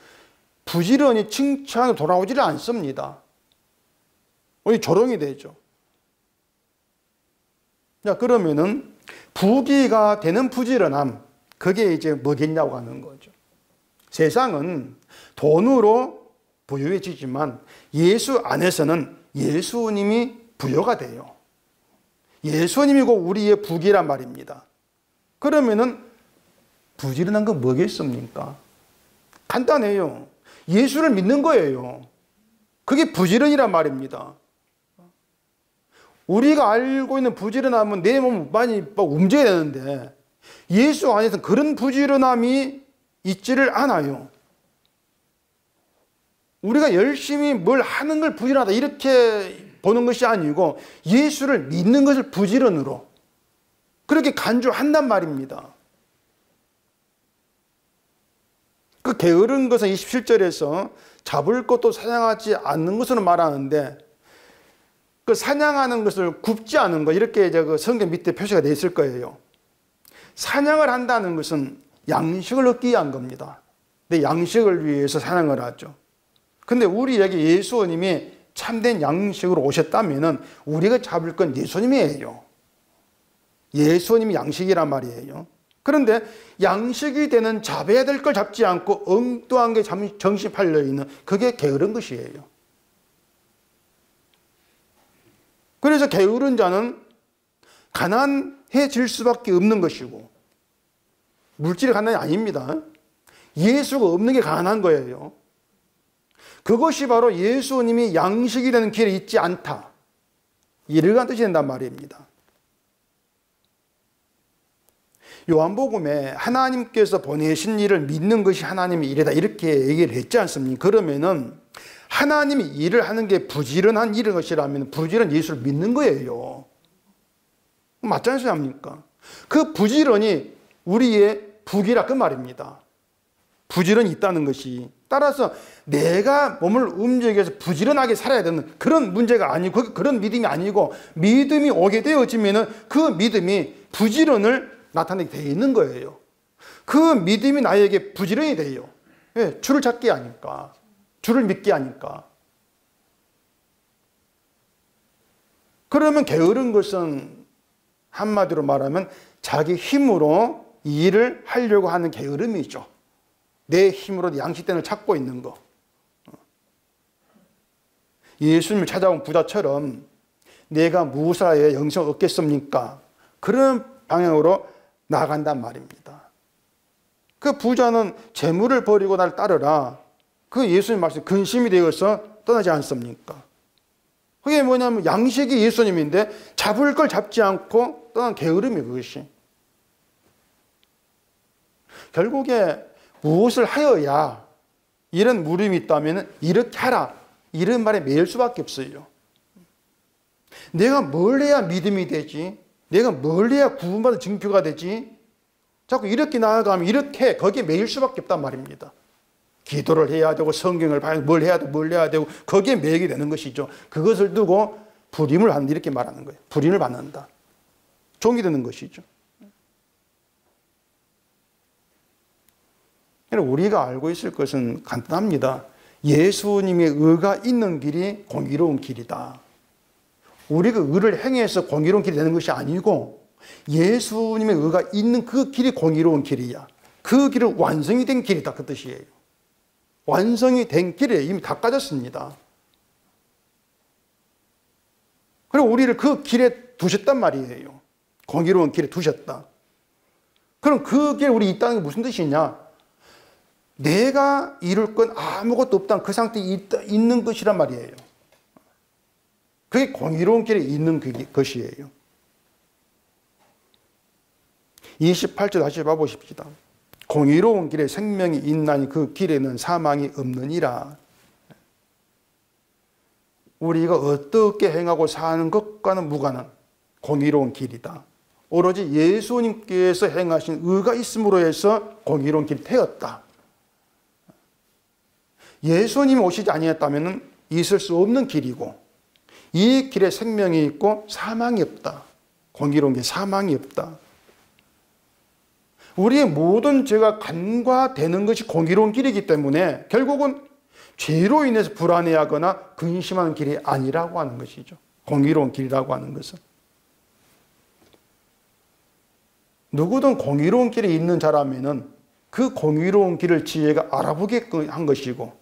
부지런히 칭찬을 돌아오지를 않습니다. 우리 조롱이 되죠. 자, 그러면은 부귀가 되는 부지런함, 그게 이제 뭐겠냐고 하는 거죠. 세상은 돈으로 부유해지지만 예수 안에서는 예수님이 부여가 돼요. 예수님이고 우리의 부귀란 말입니다. 그러면은 부지런한 건 뭐겠습니까? 간단해요. 예수를 믿는 거예요. 그게 부지런이란 말입니다. 우리가 알고 있는 부지런함은 내 몸을 많이 움직여야 되는데 예수 안에서는 그런 부지런함이 있지를 않아요. 우리가 열심히 뭘 하는 걸 부지런하다 이렇게 보는 것이 아니고 예수를 믿는 것을 부지런으로 그렇게 간주한단 말입니다. 그 게으른 것은 27절에서 잡을 것도 사냥하지 않는 것으로 말하는데 그 사냥하는 것을 굽지 않은 것 이렇게 이제 그 성경 밑에 표시가 되어 있을 거예요. 사냥을 한다는 것은 양식을 얻기 위한 겁니다. 내 양식을 위해서 사냥을 하죠. 근데 우리에게 예수님이 참된 양식으로 오셨다면은 우리가 잡을 건 예수님이에요. 예수님이 양식이란 말이에요. 그런데 양식이 되는 잡아야 될 걸 잡지 않고 엉뚱한 게 정신 팔려 있는 그게 게으른 것이에요. 그래서 게으른 자는 가난해질 수밖에 없는 것이고 물질이 가난이 아닙니다. 예수가 없는 게 가난한 거예요. 그것이 바로 예수님이 양식이 되는 길에 있지 않다. 이러한 뜻이 된단 말입니다. 요한복음에 하나님께서 보내신 일을 믿는 것이 하나님의 일이다 이렇게 얘기를 했지 않습니까? 그러면은 하나님이 일을 하는 게 부지런한 일인 것이라면 부지런 예수를 믿는 거예요. 맞지 않습니까? 그 부지런이 우리의 부귀라 그 말입니다. 부지런이 있다는 것이. 따라서 내가 몸을 움직여서 부지런하게 살아야 되는 그런 문제가 아니고 그런 믿음이 아니고 믿음이 오게 되어지면 그 믿음이 부지런을 나타내게 되어 있는 거예요. 그 믿음이 나에게 부지런이 돼요. 왜? 주를 찾게 하니까. 주를 믿게 하니까. 그러면 게으른 것은 한마디로 말하면 자기 힘으로 일을 하려고 하는 게으름이죠. 내 힘으로 양식된을 찾고 있는 거. 예수님을 찾아온 부자처럼 내가 무엇을 해야 영생을 얻겠습니까? 그런 방향으로 나간단 말입니다. 그 부자는 재물을 버리고 날 따르라. 그 예수님 말씀 근심이 되어서 떠나지 않습니까? 그게 뭐냐면 양식이 예수님인데 잡을 걸 잡지 않고 떠난 게으름이 그것이. 결국에 무엇을 하여야 이런 물음이 있다면 이렇게 하라. 이런 말에 매일 수밖에 없어요. 내가 뭘 해야 믿음이 되지? 내가 뭘 해야 구원받은 증표가 되지? 자꾸 이렇게 나아가면 이렇게 거기에 매일 수밖에 없단 말입니다. 기도를 해야 되고 성경을 봐야 뭘 해야 되고 뭘 해야 되고 거기에 매이게 되는 것이죠. 그것을 두고 불임을 한다 이렇게 말하는 거예요. 불임을 받는다. 종이 되는 것이죠. 우리가 알고 있을 것은 간단합니다. 예수님의 의가 있는 길이 공의로운 길이다. 우리가 의를 행해서 공의로운 길이 되는 것이 아니고 예수님의 의가 있는 그 길이 공의로운 길이야. 그 길은 완성이 된 길이다 그 뜻이에요. 완성이 된 길에 이미 다 까졌습니다. 그리고 우리를 그 길에 두셨단 말이에요. 공의로운 길에 두셨다. 그럼 그 길에 우리 있다는 게 무슨 뜻이냐? 내가 이룰 건 아무것도 없다는 그 상태에 있는 것이란 말이에요. 그게 공의로운 길에 있는 것이에요. 28절 다시 봐보십시다. 공의로운 길에 생명이 있나니 그 길에는 사망이 없느니라. 우리가 어떻게 행하고 사는 것과는 무관한 공의로운 길이다. 오로지 예수님께서 행하신 의가 있음으로 해서 공의로운 길이 되었다. 예수님이 오시지 아니했다면 있을 수 없는 길이고 이 길에 생명이 있고 사망이 없다. 공의로운 게 사망이 없다. 우리의 모든 죄가 간과되는 것이 공의로운 길이기 때문에 결국은 죄로 인해서 불안해하거나 근심하는 길이 아니라고 하는 것이죠. 공의로운 길이라고 하는 것은. 누구든 공의로운 길에 있는 자라면은 그 공의로운 길을 지혜가 알아보게끔 한 것이고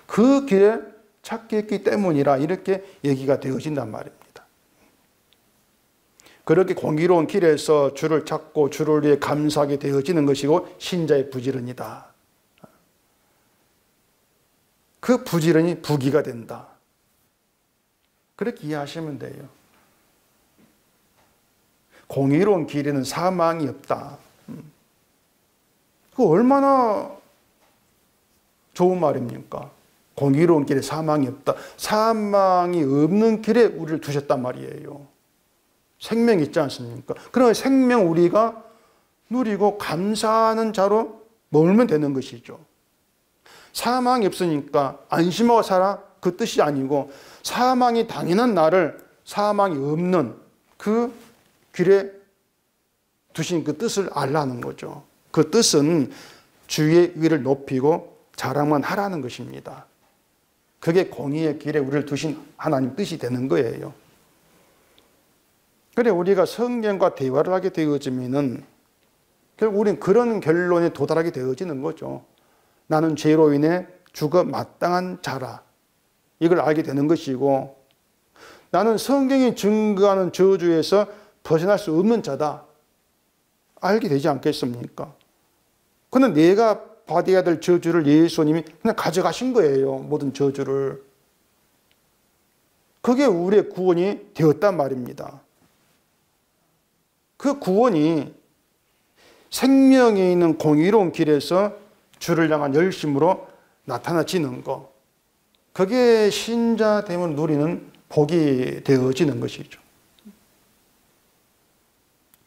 그 길에 찾게 했기 때문이라 이렇게 얘기가 되어진단 말입니다. 그렇게 공의로운 길에서 주를 찾고 주를 위해 감사하게 되어지는 것이고 신자의 부지런이다. 그 부지런이 부귀가 된다. 그렇게 이해하시면 돼요. 공의로운 길에는 사망이 없다. 그 얼마나 좋은 말입니까? 공의로운 길에 사망이 없다. 사망이 없는 길에 우리를 두셨단 말이에요. 생명이 있지 않습니까? 그러나 생명 우리가 누리고 감사하는 자로 머물면 되는 것이죠. 사망이 없으니까 안심하고 살아 그 뜻이 아니고 사망이 당연한 나를 사망이 없는 그 길에 두신 그 뜻을 알라는 거죠. 그 뜻은 주의 의를 높이고 자랑만 하라는 것입니다. 그게 공의의 길에 우리를 두신 하나님 뜻이 되는 거예요. 그래 우리가 성경과 대화를 하게 되어지면은 결국 우리는 그런 결론에 도달하게 되어지는 거죠. 나는 죄로 인해 죽어 마땅한 자라. 이걸 알게 되는 것이고 나는 성경이 증거하는 저주에서 벗어날 수 없는 자다. 알게 되지 않겠습니까? 그는 내가 받아야 될 저주를 예수님이 그냥 가져가신 거예요. 모든 저주를. 그게 우리의 구원이 되었단 말입니다. 그 구원이 생명에 있는 공의로운 길에서 주를 향한 열심으로 나타나지는 것. 그게 신자됨을 누리는 복이 되어지는 것이죠.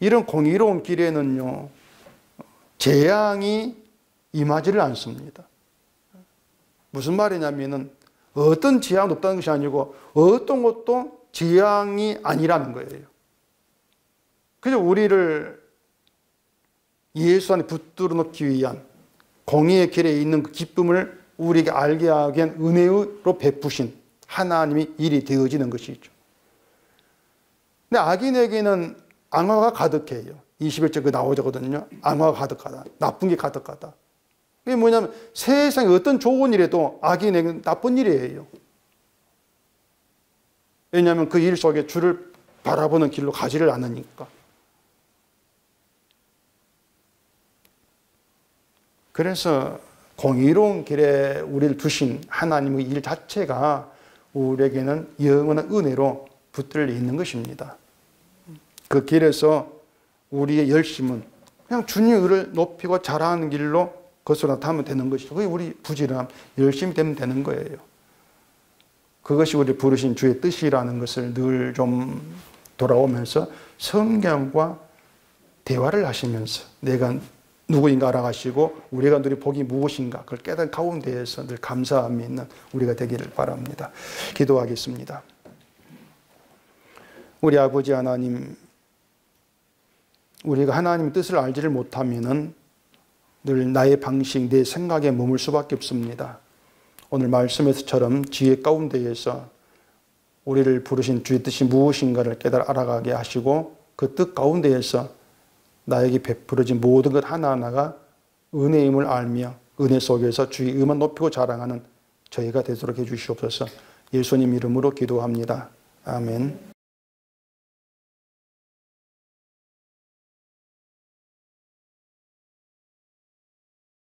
이런 공의로운 길에는요, 재앙이 임하지를 않습니다. 무슨 말이냐면은 어떤 재앙도 없다는 것이 아니고 어떤 것도 재앙이 아니라는 거예요. 그래서 우리를 예수 안에 붙들어 놓기 위한 공의의 길에 있는 그 기쁨을 우리에게 알게 하기 위한 은혜로 베푸신 하나님의 일이 되어지는 것이죠. 근데 악인에게는 앙화가 가득해요. 21절 그 나오거든요. 앙화가 가득하다. 나쁜 게 가득하다. 그게 뭐냐면 세상에 어떤 좋은 일에도 악인에게는 나쁜 일이에요. 왜냐하면 그 일 속에 주를 바라보는 길로 가지를 않으니까. 그래서 공의로운 길에 우리를 두신 하나님의 일 자체가 우리에게는 영원한 은혜로 붙들려 있는 것입니다. 그 길에서 우리의 열심은 그냥 주님의 의를 높이고 자라는 길로 그것으로 나타나면 되는 것이죠. 그게 우리 부지런함, 열심히 되면 되는 거예요. 그것이 우리 부르신 주의 뜻이라는 것을 늘 좀 돌아오면서 성경과 대화를 하시면서 내가 누구인가 알아가시고 우리가 누릴 복이 무엇인가 그걸 깨닫는 가운데에서 늘 감사함이 있는 우리가 되기를 바랍니다. 기도하겠습니다. 우리 아버지 하나님, 우리가 하나님의 뜻을 알지를 못하면은 늘 나의 방식, 내 생각에 머물 수밖에 없습니다. 오늘 말씀에서처럼 지혜 가운데에서 우리를 부르신 주의 뜻이 무엇인가를 깨달아 알아가게 하시고 그 뜻 가운데에서 나에게 베풀어진 모든 것 하나하나가 은혜임을 알며 은혜 속에서 주의 의만 높이고 자랑하는 저희가 되도록 해주시옵소서. 예수님 이름으로 기도합니다. 아멘.